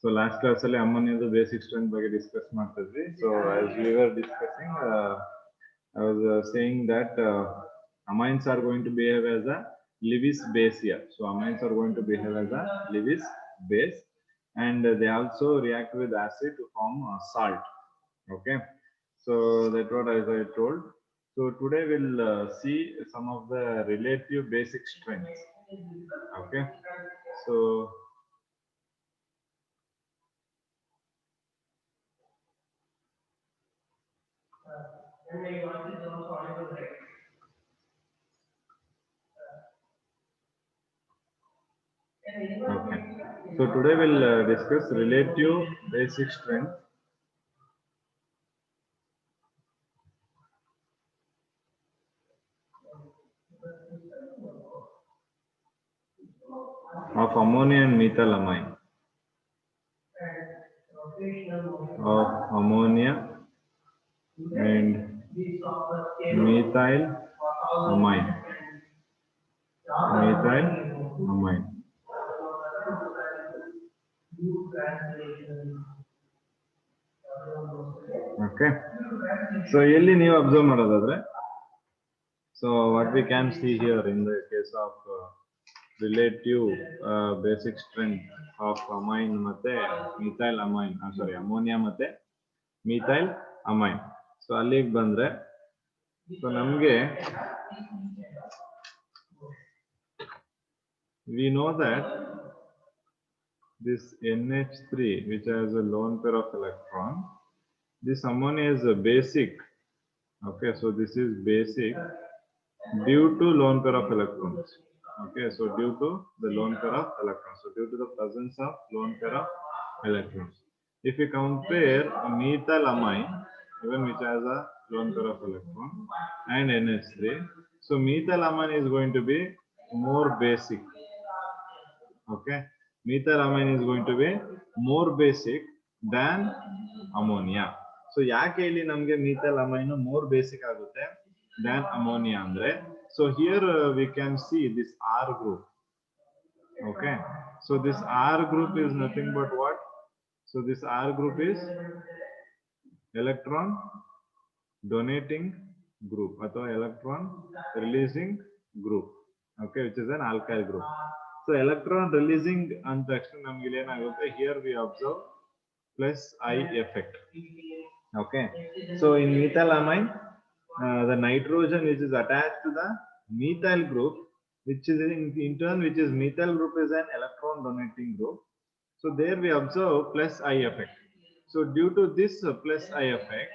So last class ಅಲ್ಲಿ ಅಮೋನಿಯಾದ basic strength ಬಗ್ಗೆ discuss ಮಾಡ್ತಿದ್ವಿ. So as we were discussing, I was saying that amines are going to behave as a Lewis base here. So amines are going to behave as a Lewis base, and they also react with acid to form salt. Okay, so that's what as I told. So today we'll see some of the relative basic strengths. Okay, so okay, so today we'll discuss relative basic strength of ammonia and methylamine. Of ammonia and methylamine. Methylamine. Okay. So ಎಲ್ಲಿ ನೀವು observe ಮಾಡೋದಾದ್ರೆ, so what we can see here in the case of relative basic strength of amine ಮತ್ತೆ methylamine, sorry ammonia ಮತ್ತೆ methylamine. So ಅಲ್ಲಿಗೆ ಬಂದ್ರೆ, so ನಮಗೆ we know that this NH3 which has a lone pair of electron, this ammonia is a basic. Okay, so this is basic due to lone pair of electrons. Okay, so due to the lone pair of electrons, so due to the presence of lone pair of electrons. If we compare methylamine, even which has a lone pair of electron, and NH3, so methylamine is going to be more basic. Okay, methylamine is going to be more basic than ammonia. So ಯಾಕೆ ಇಲ್ಲಿ ನಮಗೆ methylamine more basic ಆಗುತ್ತೆ than ammonia ಅಂದ್ರೆ, so here we can see this R group. Okay, so this R group is nothing but what? So this R group is electron donating group ಅಥವಾ electron releasing group. Okay, which is an alkyl group. So electron releasing ಅಂತ ತಕ್ಷಣ ನಮಗೆ ಇಲ್ಲಿ ಏನಾಗುತ್ತೆ, here we observe plus I effect. Okay, so in methylamine, the nitrogen which is attached to the methyl group, which is in turn which is methyl group is an electron donating group. So there we observe plus I effect. So due to this plus I effect,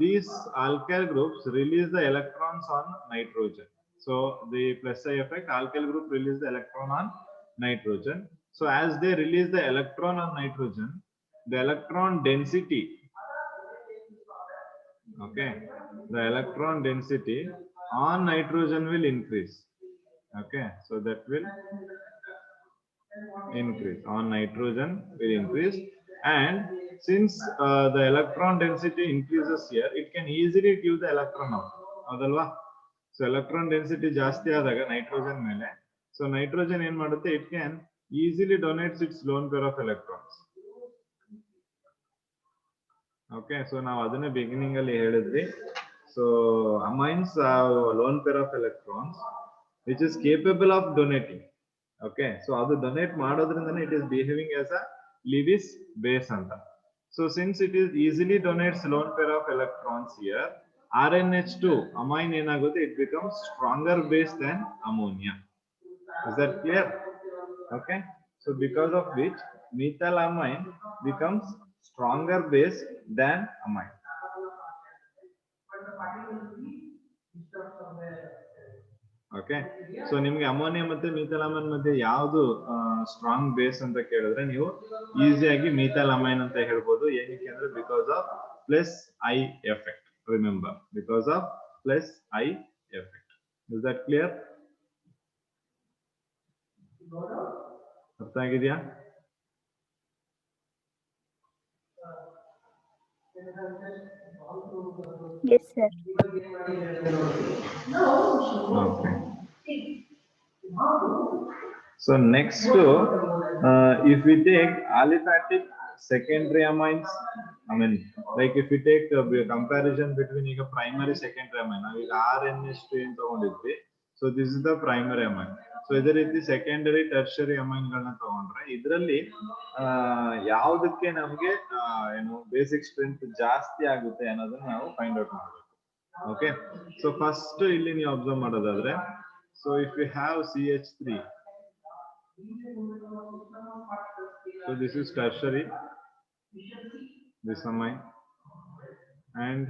these alkyl groups release the electrons on nitrogen. So the plus I effect, alkyl group release the electron on nitrogen. So as they release the electron on nitrogen, the electron density, okay, the electron density on nitrogen will increase. Okay, so that will increase on nitrogen will increase, and since the electron density increases here, it can easily give the electron out. Adalva? So electron density ಜಾಸ್ತಿ ಆದಾಗ nitrogen ಮೇಲೆ, so nitrogen ಏನು ಮಾಡುತ್ತೆ, it can easily donates its lone pair of electrons. Okay, so ನಾವು ಅದನ್ನೇ beginning ಅಲ್ಲಿ ಹೇಳಿದ್ವಿ. So amines have lone pair of electrons which is capable of donating. Okay, so ಅದು donate ಮಾಡೋದ್ರಿಂದನೇ it is behaving as a Lewis base ಅಂತ. So since it is easily donates lone pair of electrons here, RNH2 amine ಏನಾಗುತ್ತೆ, it becomes stronger base than ammonia. Is that clear? Okay, so because of which methylamine becomes stronger base than amine. Okay, so ನಿಮಗೆ ammonia ಮತ್ತೆ methylamine ಮಧ್ಯೆ ಯಾವುದು strong base ಅಂತ ಕೇಳಿದ್ರೆ ನೀವು ಈಸಿಯಾಗಿ methylamine ಅಂತ ಹೇಳ್ಬೋದು. ಏನಕ್ಕೆ ಅಂದ್ರೆ because of plus I effect. Remember, because of plus I effect. Is that clear? ಅರ್ಥ ಆಗಿದೆಯಾ? Yes, sir. Okay. So next, if we take aliphatic secondary amines, I mean, like if we take a comparison between a primary secondary amine, now RNH2 in ತಗೊಂಡಿದ್ವಿ. So this is the primary amine. So ಇದೇ ರೀತಿ secondary tertiary amine ಗಳನ್ನ ತಗೊಂಡ್ರೆ ಇದರಲ್ಲಿ ಯಾವುದಕ್ಕೆ ನಮಗೆ ಏನು basic strength ಜಾಸ್ತಿ ಆಗುತ್ತೆ ಅನ್ನೋದನ್ನ ನಾವು ಫೈಂಡ್ ಔಟ್ ಮಾಡಬೇಕು. Okay, so first ಇಲ್ಲಿ ನೀವು ಅಬ್ಸರ್ವ್ ಮಾಡೋದಾದ್ರೆ, so if we have CH3, so this is tertiary, this amine, and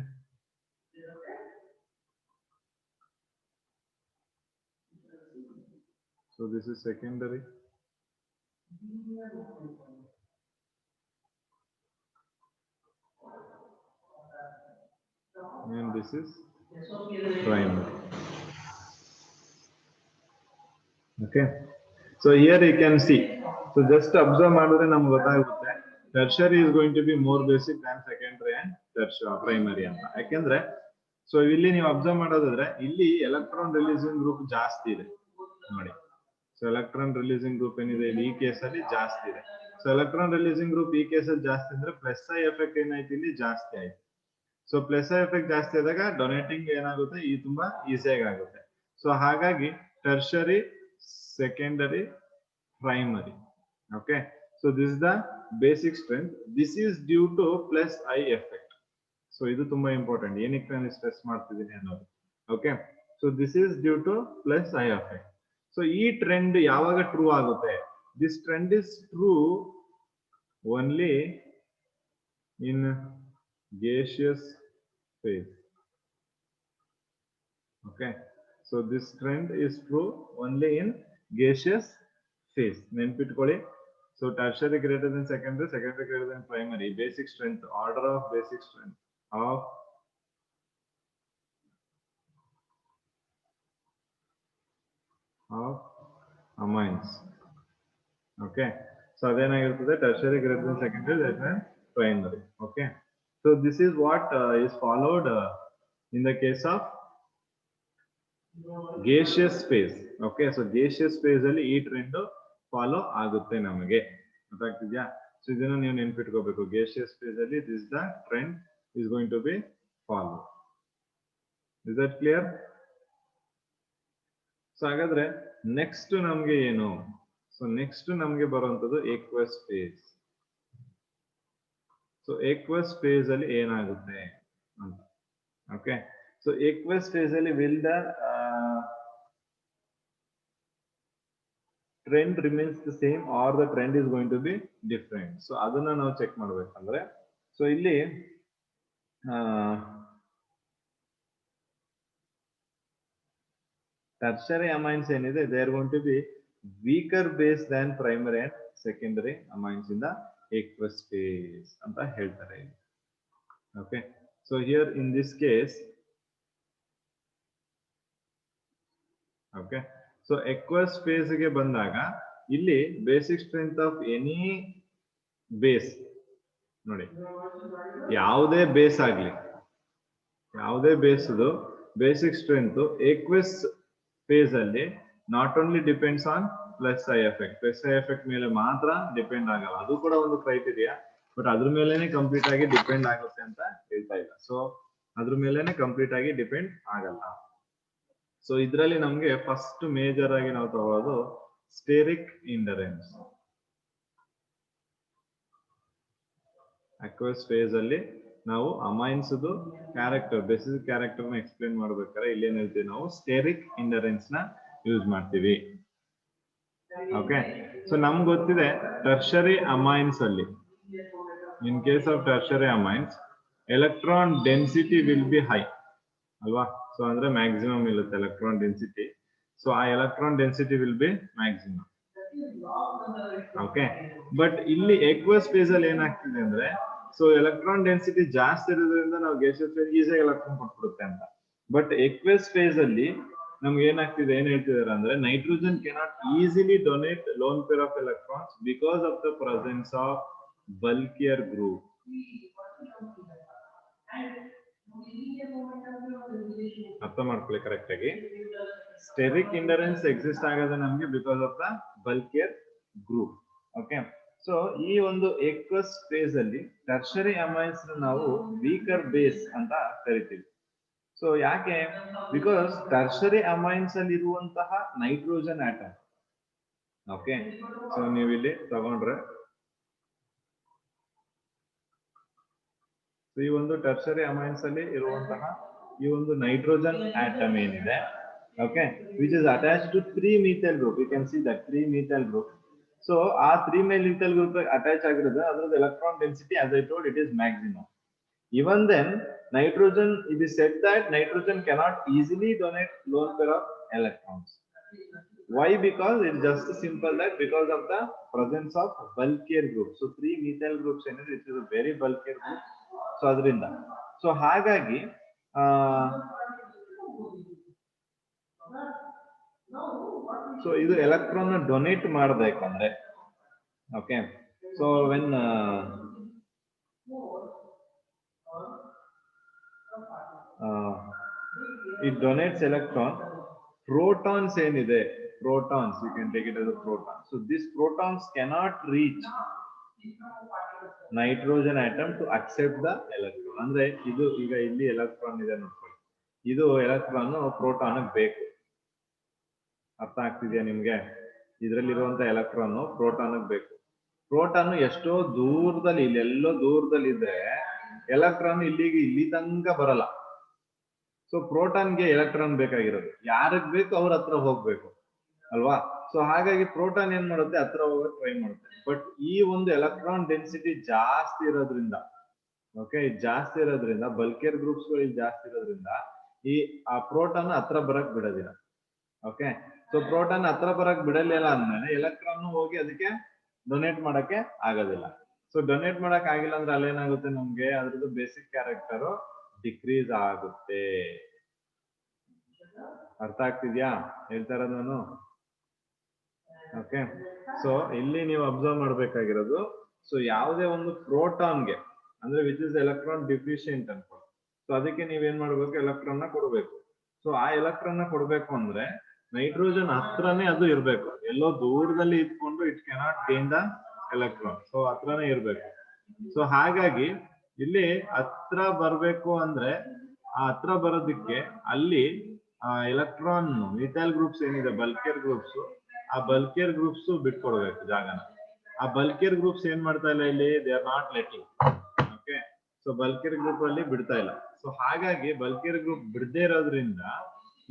so this is secondary, and this is primary. Okay, so here you can see, so just observe ಮಾಡಿದ್ರೆ ನಮಗೆ ಗೊತ್ತಾಗುತ್ತೆ tertiary is going to be more basic than secondary and tertiary primary ಅಂತ. ಯಾಕೆಂದ್ರೆ so ಇಲ್ಲಿ ನೀವು observe ಮಾಡೋದಾದ್ರೆ ಇಲ್ಲಿ electron releasing group ಜಾಸ್ತಿ ಇದೆ ನೋಡಿ. ಸೊ ಎಲೆಕ್ಟ್ರಾನ್ ರಿಲೀಸಿಂಗ್ ಗ್ರೂಪ್ ಏನಿದೆ ಈ ಕೇಸ್ ಅಲ್ಲಿ ಜಾಸ್ತಿ ಇದೆ. ಸೊ ಎಲೆಕ್ಟ್ರಾನ್ ರಿಲೀಸಿಂಗ್ ಗ್ರೂಪ್ ಈ ಕೇಸ್ ಅಲ್ಲಿ ಜಾಸ್ತಿ ಅಂದ್ರೆ ಪ್ಲಸ್ ಐ ಎಫೆಕ್ಟ್ ಏನಾಯ್ತು ಇಲ್ಲಿ ಜಾಸ್ತಿ ಆಯ್ತು. ಸೊ ಪ್ಲಸ್ ಐ ಎಫೆಕ್ಟ್ ಜಾಸ್ತಿ ಆದಾಗ ಡೊನೇಟಿಂಗ್ ಏನಾಗುತ್ತೆ ಈ ತುಂಬಾ ಈಸಿಯಾಗಿ ಆಗುತ್ತೆ. ಸೊ ಹಾಗಾಗಿ tertiary, secondary, primary. Okay, so this is the basic strength. This is due to plus I effect. So ಇದು ತುಂಬಾ ಇಂಪಾರ್ಟೆಂಟ್, ಏನಕ್ಕೆ ನಾನು ಸ್ಟ್ರೆಸ್ ಮಾಡ್ತಿದ್ದೀನಿ ಅನ್ನೋದು. Okay, so this is due to plus I effect. So ಈ trend ಯಾವಾಗ true ಆಗುತ್ತೆ? This trend is true only in gaseous phase. Okay, so this trend is true only in gaseous phase. ನೆನ್ಪಿಟ್ಕೊಳ್ಳಿ. So tertiary greater than secondary, secondary greater than primary. Basic strength, order of basic strength of amines. Okay, so ಅದೇನಾಗಿರ್ತದೆ tertiary greater than secondary, greater than primary. Okay, so this is what is followed in the case of gaseous phase. Okay, so gaseous phase ಅಲ್ಲಿ ಈ trend follow ಆಗುತ್ತೆ ನಮಗೆ, ಗೊತ್ತಾಗ್ತಿದ್ಯಾ? So ಇದನ್ನ ನೀವು ನೆನ್ಪಿಟ್ಕೋಬೇಕು. gaseous phase ಅಲ್ಲಿ this the trend is going to be followed. Is that clear? So ಹಾಗಾದ್ರೆ next ನಮ್ಗೆ ಏನು? ಸೊ ನೆಕ್ಸ್ಟ್ ನಮ್ಗೆ ಬರುವಂತದ್ದು aqueous phase. So aqueous phase ಅಲ್ಲಿ ಏನಾಗುತ್ತೆ ಅಂತ. ಓಕೆ, ಸೊ aqueous phase ಅಲ್ಲಿ will the trend remains the same or the trend is going to be different? So ಅದನ್ನ ನಾವು ಚೆಕ್ ಮಾಡ್ಬೇಕಂದ್ರೆ, ಸೊ ಇಲ್ಲಿ tertiary amines ಏನಿದೆ, they are going to be weaker base than primary and secondary amines in the aqueous phase ಅಂತ ಹೇಳ್ತಾರೆ. Okay, so here in this case, okay, so aqueous phase ಗೆ ಬಂದಾಗ ಇಲ್ಲಿ basic strength of any base ನೋಡಿ, ಯಾವುದೇ base ಆಗ್ಲಿ, ಯಾವುದೇ ಬೇಸ್ದು basic strength aqueous phase ಅಲ್ಲಿ not only depends on plus I effect. plus I effect ಮೇಲೆ ಮಾತ್ರ ಡಿಪೆಂಡ್ ಆಗಲ್ಲ, ಅದು ಕೂಡ ಒಂದು ಕ್ರೈಟೀರಿಯಾ, ಬಟ್ ಅದ್ರ ಮೇಲೆನೆ ಕಂಪ್ಲೀಟ್ ಆಗಿ ಡಿಪೆಂಡ್ ಆಗುತ್ತೆ ಅಂತ ಹೇಳ್ತಾ ಇಲ್ಲ. ಸೊ ಅದ್ರ ಮೇಲೆನೆ ಕಂಪ್ಲೀಟ್ ಆಗಿ ಡಿಪೆಂಡ್ ಆಗಲ್ಲ. ಸೊ ಇದರಲ್ಲಿ ನಮ್ಗೆ ಫಸ್ಟ್ ಮೇಜರ್ ಆಗಿ ನಾವು ತಗೊಳ್ಳೋದು ಸ್ಟೆರಿಕ್ ಇಂಡರೆನ್ಸ್. ಅಕ್ವಸ್ ಫೇಸ್ ಅಲ್ಲಿ ನಾವು ಅಮೈನ್ಸ್ ಕ್ಯಾರೆಕ್ಟರ್, ಬೇಸಿಕ್ ಕ್ಯಾರೆಕ್ಟರ್ ನ ಎಕ್ಸ್ಪ್ಲೇನ್ ಮಾಡ್ಬೇಕಾದ್ರೆ ಇಲ್ಲಿ ಏನ್ ಹೇಳ್ತೀವಿ ನಾವು, ಸ್ಟೆರಿಕ್ ಇಂಡರೆನ್ಸ್ ನ ಯೂಸ್ ಮಾಡ್ತೀವಿ. ಓಕೆ, ಸೊ ನಮ್ಗೆ ಗೊತ್ತಿದೆ ಟರ್ಷರಿ ಅಮೈನ್ಸ್ ಅಲ್ಲಿ, in case of tertiary amines electron density will be high ಅಲ್ವಾ? ಸೊ ಅಂದ್ರೆ ಮ್ಯಾಕ್ಸಿಮಮ್ ಇರುತ್ತೆ ಎಲೆಕ್ಟ್ರಾನ್ ಡೆನ್ಸಿಟಿ. ಸೊ ಆ electron density will be maximum. Okay, but ಇಲ್ಲಿ ಎಕ್ವಸ್ ಫೇಸ್ ಅಲ್ಲಿ ಏನಾಗ್ತಿದೆ ಅಂದ್ರೆ, ಸೊ ಎಲೆಕ್ಟ್ರಾನ್ ಡೆನ್ಸಿಟಿ ಜಾಸ್ತಿ ಇರೋದ್ರಿಂದ ನಾವು ಗ್ಯಾಸಿಯಸ್ ಫೇಸ್ ಈಸಿಯಾಗಿ ಎಲೆಕ್ಟ್ರಾನ್ ಕೊಟ್ಬಿಡುತ್ತೆ ಅಂತ. ಬಟ್ ಎಕ್ವಸ್ ಫೇಸ್ ಅಲ್ಲಿ ನಮ್ಗೆ ಏನಾಗ್ತಿದೆ, ಏನ್ ಹೇಳ್ತಿದಾರೆ ಅಂದ್ರೆ, nitrogen cannot easily donate loan pair of electrons because of the presence of bulkier group. ಅರ್ಥ ಮಾಡ್ಕೊಳ್ಳಿ ಕರೆಕ್ಟ್ ಆಗಿ. ಸ್ಟೆರಿಕ್ ಇಂಡರೆನ್ಸ್ ಎಕ್ಸಿಸ್ಟ್ ಆಗೋದು ನಮಗೆ because of the bulkier group. Okay, so ಈ ಒಂದು ಎಕ್ವಸ್ ಫೇಸ್ ಅಲ್ಲಿ ಟರ್ಷರಿ ಅಮೈನ್ಸ್ ನಾವು ವೀಕರ್ ಬೇಸ್ ಅಂತ ಕರಿತೀವಿ. ಸೊ ಯಾಕೆ? ಬಿಕಾಸ್ ಟರ್ಷರಿ ಅಮೈನ್ಸ್ ಅಲ್ಲಿ ಇರುವಂತಹ ನೈಟ್ರೋಜನ್ ಆಟಮ್. ಓಕೆ, ಸೊ ನೀವು ಇಲ್ಲಿ ತಗೊಂಡ್ರೆ ಈ ಒಂದು ಟರ್ಷರಿ ಅಮೈನ್ಸ್ ಅಲ್ಲಿ ಇರುವಂತಹ ಈ ಒಂದು ನೈಟ್ರೋಜನ್ ಆಟಮ್ ಏನಿದೆ, okay, which is attached to 3-methyl group. You can see that 3-methyl group. So ಆ 3-methyl group ಅಟ್ಯಾಚ್ ಆಗಿರೋದು, ಅದರದ್ದು electron density as I told it is maximum. Even then, nitrogen, it is said that nitrogen cannot easily donate lone pair of electrons. Why? Because it's just simple that because of the presence of bulkier group. So 3-methyl groups which is a very bulkier group. So adrinda. So hagagi so idu electron na donate ಮಾಡಬೇಕಂದ್ರೆ, okay, so when it donates electron, protons ಏನಿದೆ, protons, you can take it as a proton. So these protons cannot reach nitrogen atom to accept the electron. ಅಂದ್ರೆ ಇದು ಈಗ ಇಲ್ಲಿ electron ಇದೆ ನೋಡ್ಕೊಳ್ಳಿ, ಇದು electron proton ಬೇಕು. ಅರ್ಥ ಆಗ್ತಿದ್ಯಾ ನಿಮ್ಗೆ? ಇದ್ರಲ್ಲಿರುವಂತ ಎಲೆಕ್ಟ್ರಾನ್ ಪ್ರೋಟಾನ್ ಬೇಕು. ಪ್ರೋಟಾನ್ ಎಷ್ಟೋ ದೂರದಲ್ಲಿ, ಇಲ್ಲೆಲ್ಲೋ ದೂರದಲ್ಲಿ ಇದ್ರೆ ಎಲೆಕ್ಟ್ರಾನ್ ಇಲ್ಲಿ ತನಕ ಬರಲ್ಲ. ಸೊ ಪ್ರೋಟಾನ್ಗೆ ಎಲೆಕ್ಟ್ರಾನ್ ಬೇಕಾಗಿರೋದು ಯಾರಿಗೆ ಬೇಕು ಅವ್ರ ಹತ್ರ ಹೋಗ್ಬೇಕು ಅಲ್ವಾ? ಸೊ ಹಾಗಾಗಿ ಪ್ರೋಟಾನ್ ಏನ್ ಮಾಡುತ್ತೆ, ಹತ್ರ ಹೋಗೋಕೆ ಟ್ರೈ ಮಾಡುತ್ತೆ. ಬಟ್ ಈ ಒಂದು ಎಲೆಕ್ಟ್ರಾನ್ ಡೆನ್ಸಿಟಿ ಜಾಸ್ತಿ ಇರೋದ್ರಿಂದ, ಓಕೆ, ಜಾಸ್ತಿ ಇರೋದ್ರಿಂದ, ಬಲ್ಕಿಯರ್ ಗ್ರೂಪ್ಸ್ ಗಳು ಜಾಸ್ತಿ ಇರೋದ್ರಿಂದ ಆ ಪ್ರೋಟಾನ್ ಹತ್ರ ಬರಕ್ ಬಿಡೋದಿಲ್ಲ. ಓಕೆ, ಸೊ ಪ್ರೋಟಾನ್ ಹತ್ರ ಬರಕ್ ಬಿಡಲಿಲ್ಲ ಅಂದ್ಮೇಲೆ ಎಲೆಕ್ಟ್ರಾನ್ ಹೋಗಿ ಅದಕ್ಕೆ ಡೊನೇಟ್ ಮಾಡಕ್ಕೆ ಆಗೋದಿಲ್ಲ. ಸೊ ಡೊನೇಟ್ ಮಾಡಕ್ ಆಗಿಲ್ಲ ಅಂದ್ರೆ ಅಲ್ಲೇನಾಗುತ್ತೆ, ನಮ್ಗೆ ಅದ್ರದ್ದು ಬೇಸಿಕ್ ಕ್ಯಾರೆಕ್ಟರ್ ಡಿಕ್ರೀಸ್ ಆಗುತ್ತೆ. ಅರ್ಥ ಆಗ್ತಿದ್ಯಾ ಹೇಳ್ತಾ ಇರೋದು ನಾನು? ಓಕೆ, ಸೊ ಇಲ್ಲಿ ನೀವು ಅಬ್ಸರ್ವ್ ಮಾಡ್ಬೇಕಾಗಿರೋದು, ಸೊ ಯಾವುದೇ ಒಂದು ಪ್ರೋಟಾನ್ಗೆ ಅಂದ್ರೆ ವಿಚ್ ಇಸ್ ಎಲೆಕ್ಟ್ರಾನ್ ಡಿಫಿಷಿಯಂಟ್ ಅನ್ಕೋ, ಸೊ ಅದಕ್ಕೆ ನೀವೇನ್ ಮಾಡ್ಬೇಕು, ಎಲೆಕ್ಟ್ರಾನ್ ನ ಕೊಡ್ಬೇಕು. ಸೊ ಆ ಎಲೆಕ್ಟ್ರಾನ್ ನ ಕೊಡ್ಬೇಕು ಅಂದ್ರೆ ನೈಟ್ರೋಜನ್ ಹತ್ರನೇ ಅದು ಇರ್ಬೇಕು, ಎಲ್ಲೋ ದೂರದಲ್ಲಿ ಇದ್ಕೊಂಡು it cannot gain the electron. So ಹತ್ರನೇ ಇರ್ಬೇಕು. ಸೊ ಹಾಗಾಗಿ ಇಲ್ಲಿ ಹತ್ರ ಬರ್ಬೇಕು ಅಂದ್ರೆ ಆ ಹತ್ರ ಬರೋದಕ್ಕೆ ಅಲ್ಲಿ ಎಲೆಕ್ಟ್ರಾನ್ ಮಿಥೈಲ್ ಗ್ರೂಪ್ಸ್ ಏನಿದೆ, ಬಲ್ಕಿಯರ್ ಗ್ರೂಪ್ಸ್, ಆ ಬಲ್ಕಿಯರ್ ಗ್ರೂಪ್ಸ್ ಬಿಟ್ಕೊಡ್ಬೇಕು ಜಾಗನ. ಆ ಬಲ್ಕಿಯರ್ ಗ್ರೂಪ್ಸ್ ಏನ್ ಮಾಡ್ತಾ ಇಲ್ಲ ಇಲ್ಲಿ, they are not letting. Okay, so bulkier group ಅಲ್ಲಿ ಬಿಡ್ತಾ ಇಲ್ಲ. ಸೊ ಹಾಗಾಗಿ ಬಲ್ಕಿಯರ್ ಗ್ರೂಪ್ ಬಿಡದೇ ಇರೋದ್ರಿಂದ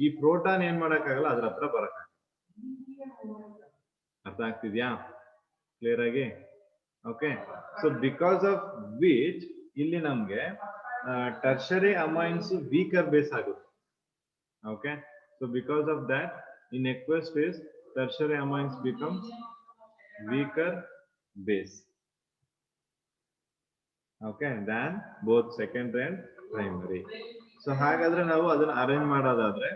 ಈ ಪ್ರೋಟಾನ್ ಏನ್ ಮಾಡಕ್ಕಾಗಲ್ಲ, ಅದ್ರ ಹತ್ರ ಬರಕ್. ಅರ್ಥ ಆಗ್ತಿದ್ಯಾ ಕ್ಲಿಯರ್ ಆಗಿ? Okay, so because of which ಇಲ್ಲಿ ನಮ್ಗೆ ಟರ್ಷರಿ ಅಮೈನ್ಸ್ ವೀಕರ್ ಬೇಸ್ ಆಗುತ್ತೆ. Okay, so because of that in aqueous phase tertiary amines becomes weaker base, okay, than both secondary and primary. So ಹಾಗಾದ್ರೆ ನಾವು ಅದನ್ನ ಅರೇಂಜ್ ಮಾಡೋದಾದ್ರೆ,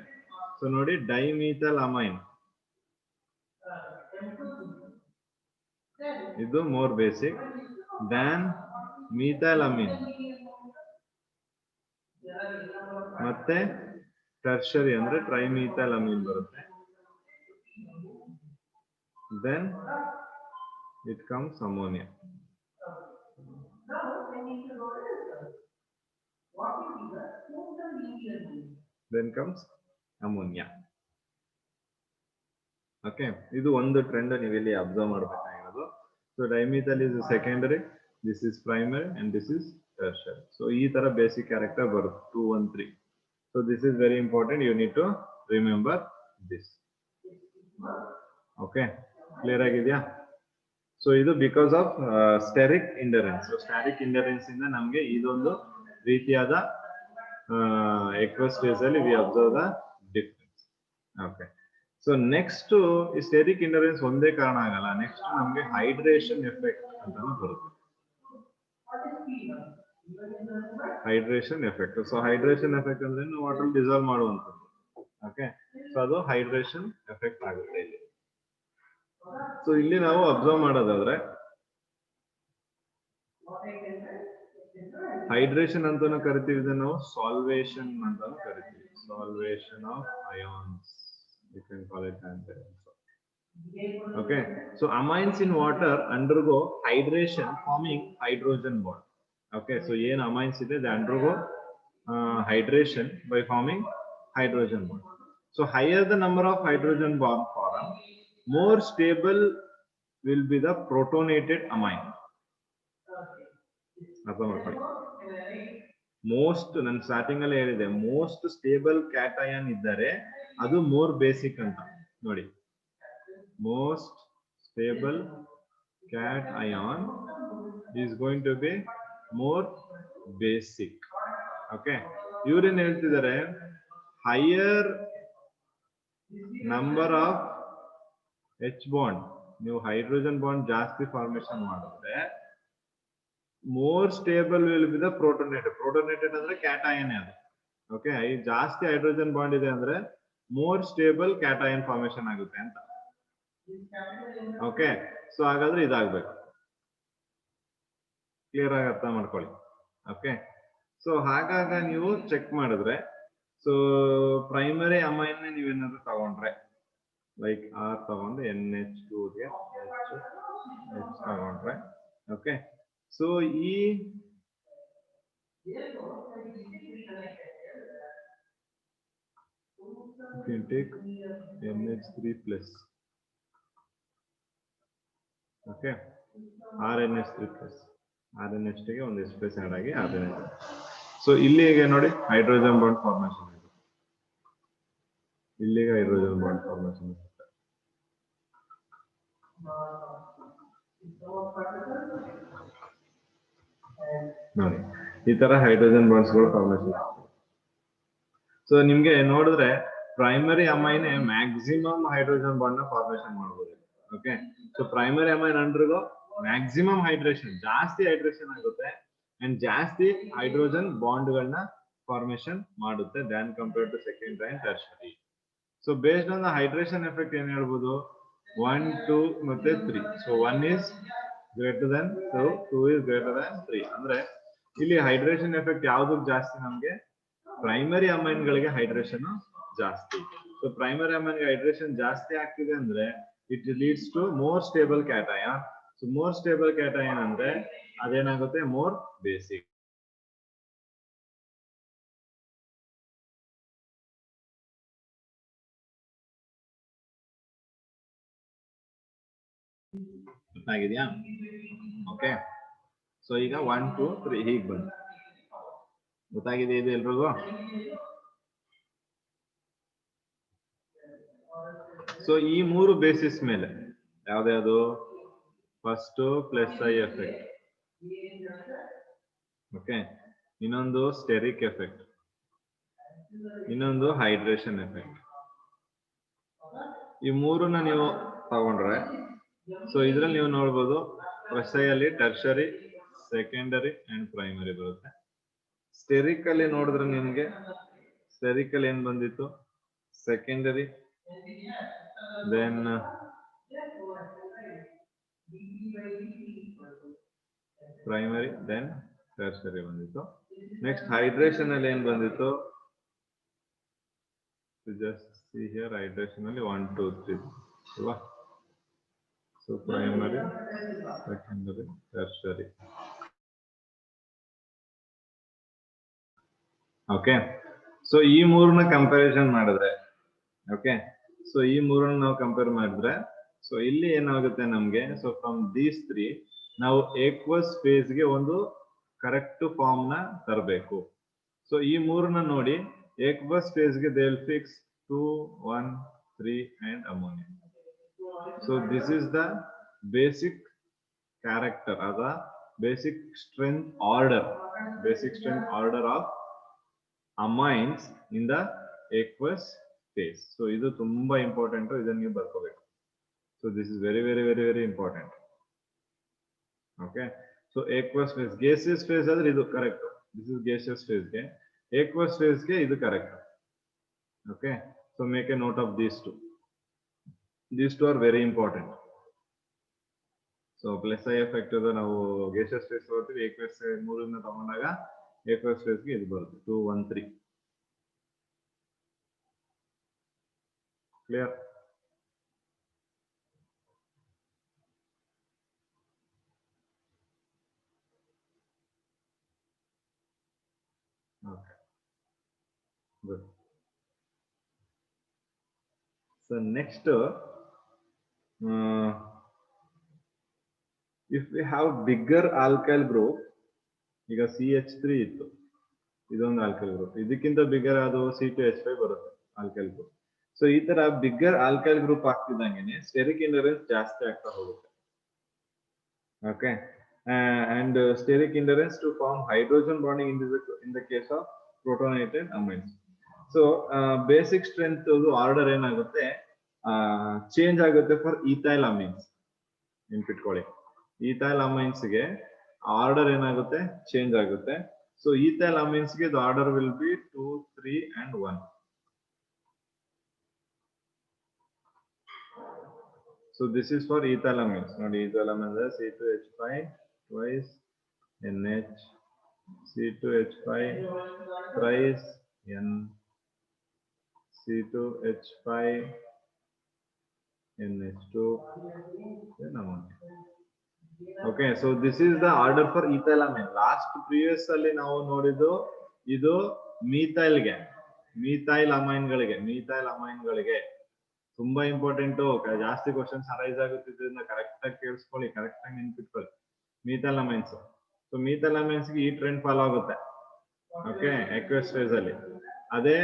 so ನೋಡಿ, dimethyl amine ಇದು more basic than methyl Amin, ಮತ್ತೆ tertiary ಅಂದ್ರೆ trimethyl Amin ಬರುತ್ತೆ. Then it comes ammonia. Then comes ammonia. Okay, ಇದು ಒಂದು ಟ್ರೆಂಡ್ ನೀವು ಇಲ್ಲಿ ಅಬ್ಸರ್ವ್ ಮಾಡಬೇಕಾಗಿರೋದು. So dimethyl is secondary, this is primary and this is tertiary. So ಈ ತರ ಬೇಸಿಕ್ ಕ್ಯಾರೆಕ್ಟರ್ ಬರುತ್ತೆ 2, 1, 3. So this is very important, you need to remember this. Okay, clear ಆಗಿದೆಯಾ? So ಇದು because of steric hindrance. So steric hindrance ಇಂದ ನಮ್ಗೆ ಇದೊಂದು ರೀತಿಯಾದ aqueous phase ಅಲ್ಲಿ we observe the difference. Okay, so next ಈ steric ಇಂಡರೆನ್ಸ್ ಒಂದೇ ಕಾರಣ ಆಗಲ್ಲ, ನೆಕ್ಸ್ಟ್ ನಮ್ಗೆ ಹೈಡ್ರೇಷನ್ ಎಫೆಕ್ಟ್ ಅಂತಾನು ಬರುತ್ತೆ. Hydration effect. So hydration effect ಅಂದ್ರೆ ವಾಟರ್ ಡಿಸಾಲ್ವ್ ಮಾಡುವಂಥದ್ದು. ಓಕೆ, ಸೊ ಅದು ಹೈಡ್ರೇಷನ್ ಎಫೆಕ್ಟ್ ಆಗುತ್ತೆ ಇಲ್ಲಿ. ಸೊ ಇಲ್ಲಿ ನಾವು ಅಬ್ಸರ್ವ್ ಮಾಡೋದಾದ್ರೆ ಹೈಡ್ರೇಷನ್ ಅಂತಾನು ಕರಿತೀವಿ, ಇದನ್ನು ನಾವು ಸಾಲ್ವೇಷನ್ ಅಂತಾನು ಕರಿತೀವಿ. Solvation of ions, you can call it as that. Okay, so amines in water undergo hydration forming hydrogen bond. Okay, so ಏನು amines ಇದೆ, they undergo hydration by forming hydrogen bond. So higher the number of hydrogen bond formed, more stable will be the protonated amine. ಅರ್ಥ ಮಾಡ್ಕೊಳ್ಳಿ. Most ನಾನು starting ಅಲ್ಲಿ ಹೇಳಿದೆ, most stable cation ಇದ್ದರೆ ಅದು more basic ಅಂತ ನೋಡಿ. Most stable cation is going to be more basic. Okay, ಇವ್ರೇನ್ ಹೇಳ್ತಿದ್ದಾರೆ, higher number of H bond, ನೀವು ಹೈಡ್ರೋಜನ್ ಬಾಂಡ್ ಜಾಸ್ತಿ ಫಾರ್ಮೇಶನ್ ಮಾಡಿದ್ರೆ more stable will be the protonated. Protonated ಅಂದ್ರೆ ಕ್ಯಾಟಯನ್ ಅದು. ಓಕೆ, ಈ ಜಾಸ್ತಿ ಹೈಡ್ರೋಜನ್ ಬಾಂಡ್ ಇದೆ ಅಂದ್ರೆ ಮೋರ್ ಸ್ಟೇಬಲ್ ಕ್ಯಾಟಯನ್ ಫಾರ್ಮೇಶನ್ ಆಗುತ್ತೆ ಅಂತ. ಓಕೆ, ಸೊ ಹಾಗಾದ್ರೆ ಇದಾಗಬೇಕು. ಕ್ಲಿಯರ್ ಆಗಿ ಅರ್ಥ ಮಾಡ್ಕೊಳ್ಳಿ. ಓಕೆ, ಸೊ ಹಾಗಾಗ ನೀವು ಚೆಕ್ ಮಾಡಿದ್ರೆ, ಸೊ ಪ್ರೈಮರಿ ಅಮೈನ್ ನೀವೇನಾದ್ರು ತಗೊಂಡ್ರೆ, ಲೈಕ್ ಆರ್ ತಗೊಂಡು NH2 ಗೆ H ತಗೊಂಡ್ರೆ, ಓಕೆ, ಸೊ ಈ you can take NH3 plus. Okay, RNH3 plus. RNH ಗೆ ಒಂದು ಸ್ಪೇಸ್ ಆಡ್ ಆಗಿ RNH. ಸೊ ಇಲ್ಲಿಗೆ ನೋಡಿ ಹೈಡ್ರೋಜನ್ ಬಾಂಡ್ ಫಾರ್ಮೇಶನ್ ಆಗುತ್ತೆ. ಇಲ್ಲಿಗೆ ಹೈಡ್ರೋಜನ್ ಬಾಂಡ್ ಫಾರ್ಮೇಶನ್ ಆಗುತ್ತೆ. ನೋಡಿ ಈ ತರ ಹೈಡ್ರೋಜನ್ ಬಾಂಡ್ಸ್ ಗಳು ಫಾರ್ಮೇಶನ್ ಆಗ್ತವೆ. ಸೊ ನಿಮ್ಗೆ ನೋಡಿದ್ರೆ primary amine maximum hydrogen bond ನ ಫಾರ್ಮೇಶನ್ ಮಾಡಬಹುದು. Okay, so primary amine undergo maximum hydration, ಜಾಸ್ತಿ ಹೈಡ್ರೇಷನ್ ಆಗುತ್ತೆ ಅಂಡ್ ಜಾಸ್ತಿ ಹೈಡ್ರೋಜನ್ ಬಾಂಡ್ ಗಳನ್ನ ಫಾರ್ಮೇಶನ್ ಮಾಡುತ್ತೆ than compare to secondary and tertiary. So based on the hydration effect ಏನ್ ಹೇಳ್ಬೋದು, 1, 2 ಮತ್ತೆ 3. So 1 is greater than 2, 2 is greater than 3. ಅಂದ್ರೆ ಇಲ್ಲಿ ಹೈಡ್ರೇಷನ್ ಎಫೆಕ್ಟ್ ಯಾವ್ದಕ್ ಜಾಸ್ತಿ, ನಮ್ಗೆ ಪ್ರೈಮರಿ ಅಮೈನ್ ಗಳಿಗೆ ಹೈಡ್ರೇಷನ್ ಜಾಸ್ತಿ. ಸೊ ಪ್ರೈಮರಿ ಅಮೈನ್ ಗೆ ಹೈಡ್ರೇಷನ್ ಜಾಸ್ತಿ ಆಗ್ತಿದೆ ಅಂದ್ರೆ it leads to more stable cation. So more stable cation ಅಂದ್ರೆ ಅದೇನಾಗುತ್ತೆ, ಮೋರ್ ಬೇಸಿಕ್. ಗೊತ್ತಾಗಿದ್ಯಾ? ಓಕೆ, ಸೊ ಈಗ 1, 2, 3 ಹೀಗೆ ಬಂತು. ಗೊತ್ತಾಗಿದೆ ಇದು ಎಲ್ರಿಗೂ? ಸೊ ಈ ಮೂರು ಬೇಸಿಸ್ ಮೇಲೆ ಯಾವ್ದ್ಯಾವ್ದು, first plus I effect, okay, ಇನ್ನೊಂದು ಸ್ಟೆರಿಕ್ ಎಫೆಕ್ಟ್, ಇನ್ನೊಂದು ಹೈಡ್ರೇಷನ್ ಎಫೆಕ್ಟ್. ಈ ಮೂರನ್ನ ನೀವು ತಗೊಂಡ್ರೆ, ಸೊ ಇದ್ರಲ್ಲಿ ನೀವು ನೋಡ್ಬೋದು ಪ್ಲಸ್ ಐ ಅಲ್ಲಿ ಟರ್ಷರಿ, ಸೆಕೆಂಡರಿ ಅಂಡ್ ಪ್ರೈಮರಿ ಬರುತ್ತೆ. ಸ್ಟೆರಿಕ್ ಅಲ್ಲಿ ನೋಡಿದ್ರೆ ನಿಮ್ಗೆ ಸ್ಟೆರಿಕ್ ಅಲ್ಲಿ ಏನ್ ಬಂದಿತ್ತು, secondary, then primary, then tertiary ಬಂದಿತ್ತು. ನೆಕ್ಸ್ಟ್ ಹೈಡ್ರೇಷನ್ ಅಲ್ಲಿ ಏನ್ ಬಂದಿತ್ತು, ಜಸ್ಟ್ ಸಿ ಹಿಯರ್, ಹೈಡ್ರೇಷನ್ ಅಲ್ಲಿ 1, 2, 3 ಅಲ್ವಾ. So primary, secondary, tertiary. Okay, so ಈ ಮೂರನ್ನ ಕಂಪ್ಯಾರಿಸನ್ ಮಾಡಿದ್ರೆ, ಓಕೆ, ಸೊ ಈ ಮೂರನ್ನ ನಾವು ಕಂಪೇರ್ ಮಾಡಿದ್ರೆ, ಸೊ ಇಲ್ಲಿ ಏನಾಗುತ್ತೆ ನಮ್ಗೆ, ಸೊ ಫ್ರಮ್ ದೀಸ್ 3 ನಾವು ಏಕ್ವಸ್ ಫೇಸ್ ಗೆ ಒಂದು ಕರೆಕ್ಟ್ ಫಾರ್ಮ್ ನ ತರಬೇಕು. ಸೊ ಈ ಮೂರನ್ನ ನೋಡಿ, ಏಕ್ವಸ್ ಫೇಸ್ ಗೆ they will fix 2, 1, 3 and ammonia. So this is the basic character, ಅದ basic strength order of amines in the aqueous phase. So ಇದು ತುಂಬಾ ಇಂಪಾರ್ಟೆಂಟ್, ಇದನ್ನ ನೀವು ಬರ್ಕೋಬೇಕು. So this is very very very very important. Okay, so aqueous phase, gaseous phase ಆದ್ರೆ ಇದು correct, this is gaseous phase ಗೆ, aqueous phase ಗೆ ಇದು correct. Okay, so make a note of these two are very important. So plus I effect ನಾವು gaseous phase ತಗೋತೀವಿ, aqueous ಮೂರನ್ನ ತಗೊಂಡಾಗ aqueous phase ಗೆ ಇದು ಬರುತ್ತೆ 213. Clear? Okay, good. So next, if we have bigger alkyl group, ಈಗ CH3 ಇತ್ತು, ಇದೊಂದು ಆಲ್ಕೈಲ್ ಗ್ರೂಪ್, ಇದಕ್ಕಿಂತ ಬಿಗರ್ ಅದು C2H5 ಬರುತ್ತೆ ಆಲ್ಕೈಲ್ ಗ್ರೂಪ್. ಸೊ ಈ ತರ ಬಿಗ್ಗರ್ ಆಲ್ಕೈಲ್ ಗ್ರೂಪ್ ಆಗ್ತಿದ್ದಂಗೆ ಸ್ಟೆರಿಕ್ ಇಂಡರೆನ್ಸ್ ಜಾಸ್ತಿ ಆಗ್ತಾ ಹೋಗುತ್ತೆ. Okay, and steric endurance to form hydrogen bonding in the case of protonated amines. So basic strength order ಏನಾಗುತ್ತೆ, ಚೇಂಜ್ ಆಗುತ್ತೆ ಫಾರ್ ethyl amines. ನೆನ್ಪಿಟ್ಕೊಳ್ಳಿ, ethyl amines ಗೆ order ಏನಾಗುತ್ತೆ, ಚೇಂಜ್ ಆಗುತ್ತೆ. ಸೊ ethyl amines ಗೆ the order will be 2, 3 and 1. So this is for ethyl amines. Now ethyl amines are C2H5 twice NH, C2H5 thrice N, C2H5 NH2, then ammonia. Okay, so this is the order for ethyl amine. Last previous ಅಲ್ಲಿ ನಾವು ನೋಡಿದ್ದು ಇದು methyl amine ಗಳಿಗೆ ತುಂಬಾ important. ಜಾಸ್ತಿ questions arise ಆಗುತ್ತಿದ್ರಿಂದ correct ಆಗಿ ಕೇಳಿಸ್ಕೊಳ್ಳಿ, correct ಆಗಿ ನೆನ್ಪಿಟ್ಕೊಳ್ಳಿ. Methyl amines, so methyl amines ಗೆ ಈ ಟ್ರೆಂಡ್ ಫಾಲೋ ಆಗುತ್ತೆ. ಓಕೆ, ಎಕ್ವಸ್ ಫೇಸ್ ಅಲ್ಲಿ. ಅದೇ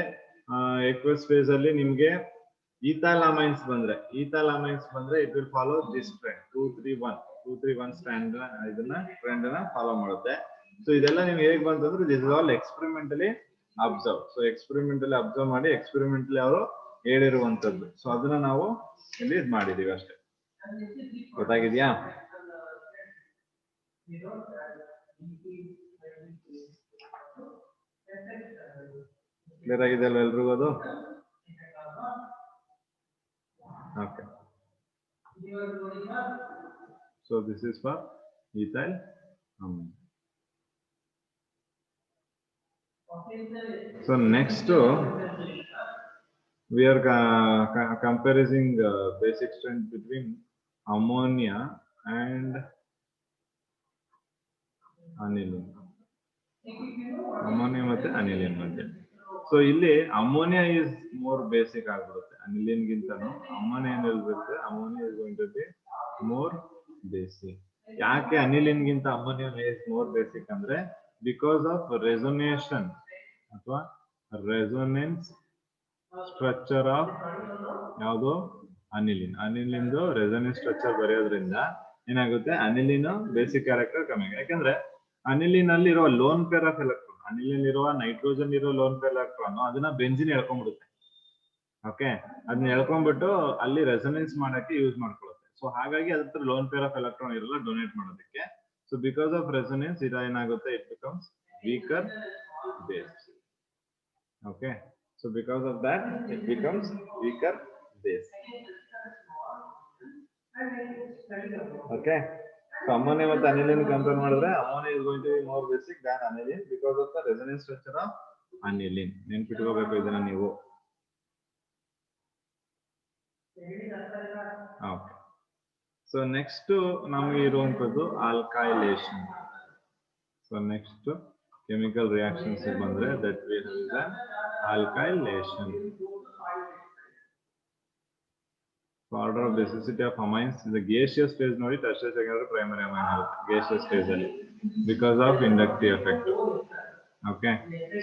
ಎಕ್ವಸ್ ಫೇಸ್ ಅಲ್ಲಿ ನಿಮ್ಗೆ ಈಥೈಲ್ ಅಮೈನ್ಸ್ ಬಂದ್ರೆ it will follow this trend 231 stand ಇದನ್ನ ಟ್ರೆಂಡ್ ನ ಫಾಲೋ ಮಾಡುತ್ತೆ. ಸೊ ಇದೆಲ್ಲ ನಿಮ್ಗೆ ಹೇಗ್ ಬಂತಂದ್ರೆ this is all experimentally observe. So experimentally observe ಮಾಡಿ ಎಕ್ಸ್ಪೆರಿಮೆಂಟಲಿ ಅವರು ಹೇಳಿರುವಂತದ್ದು. ಸೊ ಅದನ್ನ ನಾವು ಇಲ್ಲಿ ಮಾಡಿದೀವಿ ಅಷ್ಟೇ. ಗೊತ್ತಾಗಿದ್ಯಾ? ಕ್ಲಿಯರ್ ಆಗಿದೆ ಅಲ್ವಾ ಎಲ್ರಿಗೂ ಅದು? Okay, so this is for ethyl amine. So next we are comparing basic strength between ammonia and aniline. Ammonia ಮತ್ತೆ aniline ಮಧ್ಯೆ. ಸೊ ಇಲ್ಲಿ ಅಮೋನಿಯಾ ಇಸ್ ಮೋರ್ ಬೇಸಿಕ್ ಆಗಿರುತ್ತೆ ಅನಿಲಿನ್ ಗಿಂತನೂ. ಅಮೋನಿಯಾ ಏನಿರುತ್ತೆ, ammonia is going to be more basic. ಯಾಕೆ aniline ಗಿಂತ ammonia is more basic ಅಂದ್ರೆ because of resonation ಅಥವಾ ರೆಸೊನೆನ್ಸ್ ಸ್ಟ್ರಕ್ಚರ್ ಆಫ್ ಯಾವುದು ಅನಿಲಿನ್ ರೆಸೊನೆನ್ಸ್ ಸ್ಟ್ರಕ್ಚರ್ ಬರೆಯೋದ್ರಿಂದ ಏನಾಗುತ್ತೆ, ಅನಿಲಿನ್ ಬೇಸಿಕ್ ಕ್ಯಾರೆಕ್ಟರ್ ಕಮ್ಮಿ ಆಗುತ್ತೆ. ಯಾಕಂದ್ರೆ ಅನಿಲಿನ್ ಅಲ್ಲಿ ಇರುವ loan pair of electron, aniline ಇರುವ ನೈಟ್ರೋಜನ್ ಇರೋ ಲೋನ್ ಪೇರ್ ಎಲೆಕ್ಟ್ರಾನ್ ಅದನ್ನ ಬೆಂಜಿನ್ ಎಳ್ಕೊಂಡ್ಬಿಡುತ್ತೆ. ಓಕೆ, ಅದನ್ನ ಎಳ್ಕೊಂಡ್ಬಿಟ್ಟು ಅಲ್ಲಿ ರೆಸೊನೆನ್ಸ್ ಮಾಡಕ್ಕೆ ಯೂಸ್ ಮಾಡ್ಕೊಳ್ಳುತ್ತೆ. ಸೊ ಹಾಗಾಗಿ ಅದ್ರ ಲೋನ್ ಪೇರ್ ಆಫ್ ಎಲೆಕ್ಟ್ರಾನ್ ಇರಲ್ಲ ಡೊನೇಟ್ ಮಾಡೋದಕ್ಕೆ. ಸೊ ಬಿಕಾಸ್ ಆಫ್ ರೆಸೊನೆನ್ಸ್ ಏನಾಗುತ್ತೆ, it becomes weaker base. Okay, so because of that it becomes weaker base. Okay, so ammonia ಮತ್ತು aniline ಕಂಪೇರ್ ಮಾಡಿದ್ರೆ ammonia is going to be more basic than aniline because of the resonance structure of aniline. ನೆನಪಿಟ್ಕೋಬೇಕು ಇದನ್ನ ನೀವು. Okay, so next ನಮಗೆ ಇರುವಂತದ್ದು alkylation. So next chemical reactions ಬಂದ್ರೆ that we have is an alkylation. Order of basicity of amines in the gaseous phase ನೋಡಿ tertiary, secondary, primary amine ಆಗುತ್ತೆ gaseous phase ಅಲ್ಲಿ because of inductive effect. Okay,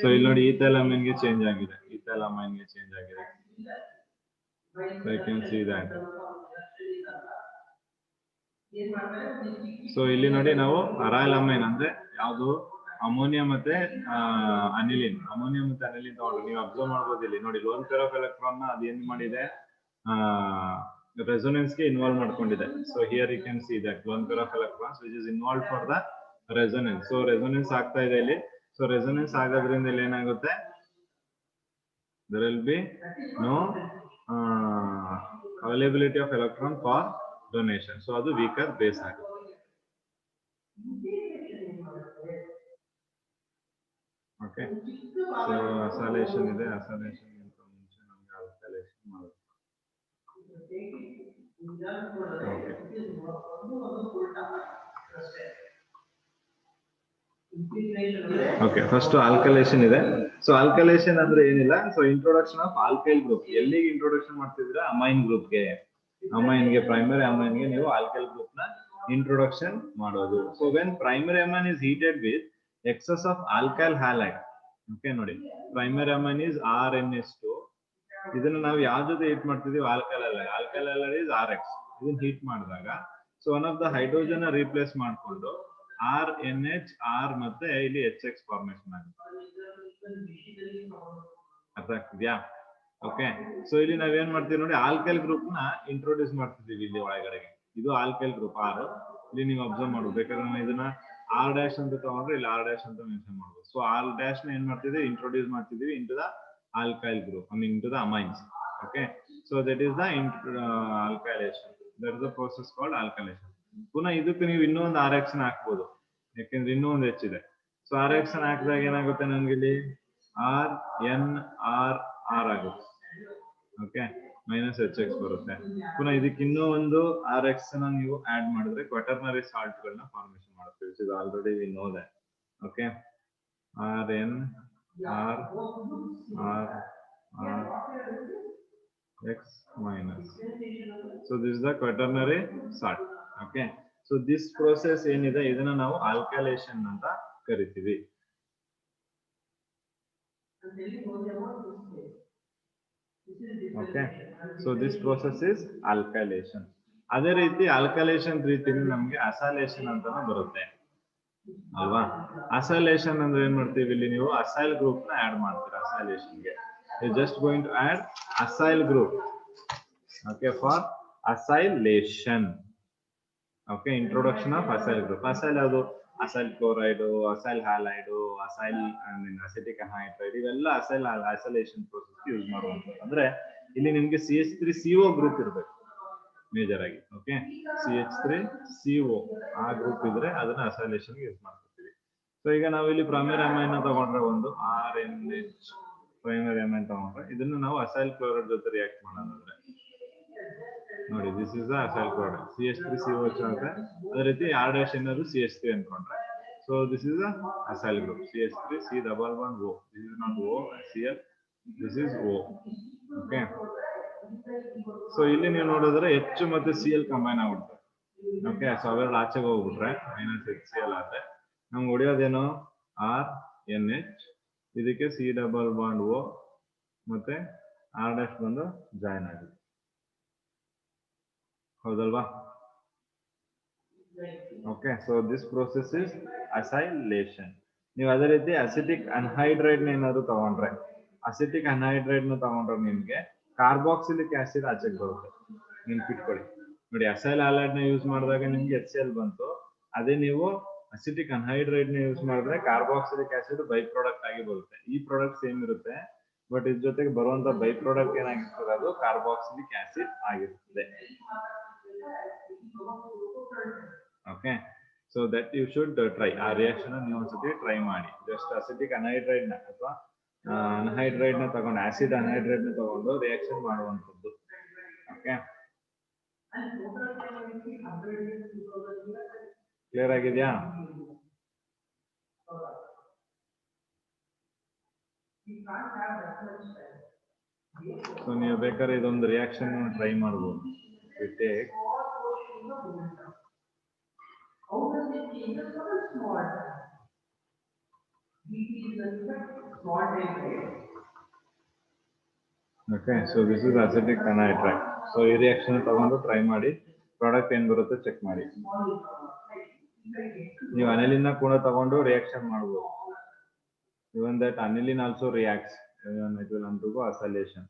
so ಇಲ್ಲಿ ನೋಡಿ ethyl amine ಗೆ change ಆಗಿದೆ, so you can see that. So ಇಲ್ಲಿ ನೋಡಿ ನಾವು ಅರೈಲ್ ಅಮೈನ್ ಅಂದ್ರೆ ಯಾವುದು ಅಮೋನಿಯಾ ಮತ್ತೆ ಅನಿಲಿನ್ ತಗೊಂಡ್ರೆ ನೀವು ಅಬ್ಸರ್ವ್ ಮಾಡಬಹುದು. ಇಲ್ಲಿ ನೋಡಿ ಲೋನ್ ಪೇರ್ ಆಫ್ ಎಲೆಕ್ಟ್ರಾನ್ ನ ಅದು ಏನ್ ಮಾಡಿದೆ, ರೆಸೊನೆನ್ಸ್ ಗೆ ಇನ್ವಾಲ್ವ್ ಮಾಡ್ಕೊಂಡಿದೆ. So here you can see that lone pair of electrons which is involve for the resonance. So resonance ಆಗ್ತಾ ಇದೆ ಇಲ್ಲಿ. ಸೊ ರೆಸೊನೆನ್ಸ್ ಆಗೋದ್ರಿಂದ ಇಲ್ಲಿ ಏನಾಗುತ್ತೆ, there will be no availability of electron for donation. So ಅದು weaker base ಆಗುತ್ತೆ. Okay so acylation ಇದೆ acylation ಗಿಂತ ಮುಂಚೆ ನಮಗೆ ಆಲ್ಕಲೇಷನ್ ಮಾಡಬೇಕು ಓಕೆ ಫಸ್ಟ್ ಆಲ್ಕಲೇಷನ್ ಇದೆ ಸೊ ಆಲ್ಕಲೇಷನ್ ಅಂದ್ರೆ ಏನಿಲ್ಲ so introduction of alkyl group ಎಲ್ಲಿಗೆ ಇಂಟ್ರೊಡಕ್ಷನ್ ಮಾಡ್ತಿದ್ದೀರಾ ಅಮೈನ್ ಗ್ರೂಪ್ಗೆ ಅಮೈನ್ಗೆ ಪ್ರೈಮರಿ ಅಮೈನ್ಗೆ ನೀವು ಆಲ್ಕೈಲ್ ಗ್ರೂಪ್ ನ ಇಂಟ್ರೊಡಕ್ಷನ್ ಮಾಡೋದು so when primary amine is heated with excess of alkyl halide okay ನೋಡಿ ಪ್ರೈಮರಿ ಅಮೈನ್ ಇಸ್ RNH2 ಇದನ್ನ ನಾವು ಯಾವ ಜೊತೆ ಹೀಟ್ ಮಾಡ್ತಿದೀವಿ ಆಲ್ಕೈಲ್ ಹ್ಯಾಲೈಡ್ ಇಸ್ RX ಇದನ್ನ ಹೀಟ್ ಮಾಡಿದಾಗ so one of the hydrogen replace ಮಾಡ್ಕೊಂಡು RNH R ಮತ್ತೆ ಇಲ್ಲಿ HX ಫಾರ್ಮೇಶನ್ ಆಗುತ್ತೆ ಅರ್ಥ ಆಗ್ತಿದ್ಯಾ ಓಕೆ ಸೊ ಇಲ್ಲಿ ನಾವೇನ್ ಮಾಡ್ತೀವಿ ನೋಡಿ ಆಲ್ಕೈಲ್ ಗ್ರೂಪ್ ನ ಇಂಟ್ರೊಡ್ಯೂಸ್ ಮಾಡ್ತಿದೀವಿ ಇಲ್ಲಿ ಒಳಗಡೆಗೆ ಇದು ಆಲ್ಕೈಲ್ ಗ್ರೂಪ್ R ಇಲ್ಲಿ ನೀವು ಅಬ್ಸರ್ವ್ ಮಾಡ್ಬೇಕು ಬೇಕಾದ್ರೆ ನಾವು ಇದನ್ನ R' ಅಂತ ತಗೊಂಡ್ರೆ ಇಲ್ಲಿ R' ಅಂತ ಮೆನ್ಷನ್ ಮಾಡ್ಬೋದು ಸೊ R' ನ ಏನ್ ಮಾಡ್ತಿದೀವಿ ಇಂಟ್ರೊಡ್ಯೂಸ್ ಮಾಡ್ತಿದೀವಿ into the alkyl group into the amines okay so that is the alkylation that is the process called alkylation ಪುನಃ ಇದಕ್ಕೆ ನೀವು ಇನ್ನೊಂದು RX ಹಾಕಬಹುದು ಯಾಕಂದ್ರೆ ಇನ್ನೊಂದು H ಇದೆ ಸೊ RX ಹಾಕಿದಾಗ ಏನಾಗುತ್ತೆ ನಮ್ಗೆ ಇಲ್ಲಿ RNR ಆಗುತ್ತೆ ಓಕೆ -HX ಬರುತ್ತೆ ಪುನಃ ಇದಕ್ಕೆ ಇನ್ನೂ ಒಂದು RX ನ ನೀವು ಆಡ್ ಮಾಡಿದ್ರೆ ಕ್ವಾಟರ್ನರಿ ಸಾಲ್ಟ್ ಗಳನ್ನ ಫಾರ್ಮೇಶನ್ ಮಾಡುತ್ತೆ which is already we know that okay RNR X minus. So this is the quaternary salt. Okay. So this process ಏನಿದೆ ಇದನ್ನ ನಾವು alkylation ಅಂತ ಕರಿತೀವಿ. Okay. So this process is alkylation. ಅದೇ ರೀತಿ alkylation ರೀತಿಯಲ್ಲಿ ನಮಗೆ acylation ಅಂತಾನೂ ಬರುತ್ತೆ. ಅಲ್ವಾ ಅಸೈಲೇಷನ್ ಅಂದ್ರೆ ಏನ್ ಮಾಡ್ತೀವಿ ಇಲ್ಲಿ ನೀವು ಅಸೈಲ್ ಗ್ರೂಪ್ ನ ಆಡ್ ಮಾಡ್ತೀರಾ ಅಸೈಲೇಷನ್ ಗೆ you just going to add acyl group okay for acylation okay introduction of acyl group acyl ಅದು acyl chloride acyl halide acyl acetic anhydride ಇವೆಲ್ಲ ಅಸೈಲೇಷನ್ ಪ್ರೋಸೆಸ್ ಯೂಸ್ ಮಾಡುವಂಥದ್ದು ಅಂದ್ರೆ ಇಲ್ಲಿ ನಿಮ್ಗೆ CH3CO ಗ್ರೂಪ್ ಇರಬೇಕು ಮೇಜರ್ ಆಗಿ ಓಕೆ CH3CO ಆ group ಇದ್ರೆ ಅದನ್ನ ಅಸೈಲೇಷನ್ ಯೂಸ್ ಮಾಡ್ತೀವಿ ಸೊ ಈಗ ನಾವು ಇಲ್ಲಿ ಪ್ರೈಮರಿ ಅಮೈನ್ ತಗೊಂಡ್ರೆ ಒಂದು RNH ಪ್ರೈಮರಿ ಅಮೈನ್ ತಗೊಂಡ್ರೆ ಇದನ್ನ ನಾವು ಅಸೈಲ್ ಕ್ಲೋರೈಡ್ ಜೊತೆ ರಿಯಾಕ್ಟ್ ಮಾಡೋದಾದ್ರೆ ನೋಡಿ this is the acyl chloride CH3CO ಆಗುತ್ತೆ ಅದೇ ರೀತಿ R' ಏನಾದ್ರು CH3 ಅನ್ಕೊಂಡ್ರೆ so this is the acyl group CH3C11O this is not O Cl this is O okay so ಇಲ್ಲಿ ನೀವು ನೋಡಿದ್ರೆ H ಮತ್ತೆ Cl ಕಂಬೈನ್ ಆಗ್ಬಿಡುತ್ತೆ ಓಕೆ ಸೊ ಅವೆರಡು ಆಚೆಗೆ ಹೋಗ್ಬಿಟ್ರೆ -HCl ಆದ್ರೆ ನಮ್ಗೆ ಉಳಿಯೋದೇನು RNH ಇದಕ್ಕೆ C⋯O ಮತ್ತೆ R' ಬಂದು ಜಾಯಿನ್ ಆಗುತ್ತೆ ಹೌದಲ್ವಾ okay so this process is acylation ನೀವು ಅದೇ ರೀತಿ ಅಸಿಟಿಕ್ ಅನ್ಹೈಡ್ರೈಡ್ ಏನಾದ್ರು ತಗೊಂಡ್ರೆ ಅಸಿಟಿಕ್ ಅನ್ಹೈಡ್ರೈಡ್ ನ ತಗೊಂಡ್ರೆ ನಿಮ್ಗೆ ಕಾರ್ಬಾಕ್ಸಿಲಿಕ್ ಆಸಿಡ್ ಆಚೆಗೆ ಬರುತ್ತೆ ನೆನ್ಪಿಟ್ಕೊಳ್ಳಿ ನೋಡಿ ಅಸೈಲ್ ಹ್ಯಾಲೈಡ್ ನ ಯೂಸ್ ಮಾಡಿದಾಗ ನಿಮ್ಗೆ HCl ಬಂತು ಅದೇ ನೀವು ಅಸಿಟಿಕ್ ಅನ್ಹೈಡ್ರೈಡ್ ನ ಯೂಸ್ ಮಾಡಿದ್ರೆ ಕಾರ್ಬಾಕ್ಸಿಲಿಕ್ ಆಸಿಡ್ ಬೈ ಪ್ರಾಡಕ್ಟ್ ಆಗಿ ಬರುತ್ತೆ ಈ ಪ್ರಾಡಕ್ಟ್ ಸೇಮ್ ಇರುತ್ತೆ ಬಟ್ ಇದ್ರ ಜೊತೆಗೆ ಬರುವಂತ ಬೈ ಪ್ರಾಡಕ್ಟ್ ಏನಾಗಿರ್ತದೆ ಅದು ಕಾರ್ಬಾಕ್ಸಿಲಿಕ್ ಆಸಿಡ್ ಆಗಿರ್ತದೆ okay so that you should try ಆ ರಿಯಾಕ್ಷನ್ ನೀವು ಒಂದ್ಸತಿ ಟ್ರೈ ಮಾಡಿ ಜಸ್ಟ್ ಅಸಿಟಿಕ್ ಅನ್ಹೈಡ್ರೈಡ್ ನ ಅಥವಾ ಅನ್ಹೈಡ್ರೈಡ್ ನ ತಗೊಂಡು ಆಸಿಡ್ ಅನ್ಹೈಡ್ರೈಡ್ ನ ತಗೊಂಡು ರಿಯಾಕ್ಷನ್ ಮಾಡುವಂತದ್ದು ಓಕೆ ಕ್ಲಿಯರ್ ಆಗಿದೆಯಾ ಸೊ ನೀವು ಬೇಕಾದ್ರೆ ಇದೊಂದು ರಿಯಾಕ್ಷನ್ ಟ್ರೈ ಮಾಡಬಹುದು okay so this is acetic anhydride so ಈ ರಿಯಾಕ್ಷನ್ ತಗೊಂಡು ಟ್ರೈ ಮಾಡಿ ಪ್ರಾಡಕ್ಟ್ ಏನ್ ಬರುತ್ತೆ ಚೆಕ್ ಮಾಡಿ ನೀವು ಅನಿಲಿನ ಕೂಡ ತಗೊಂಡು ರಿಯಾಕ್ಷನ್ ಮಾಡಬಹುದು even that aniline also reacts it will undergo acylation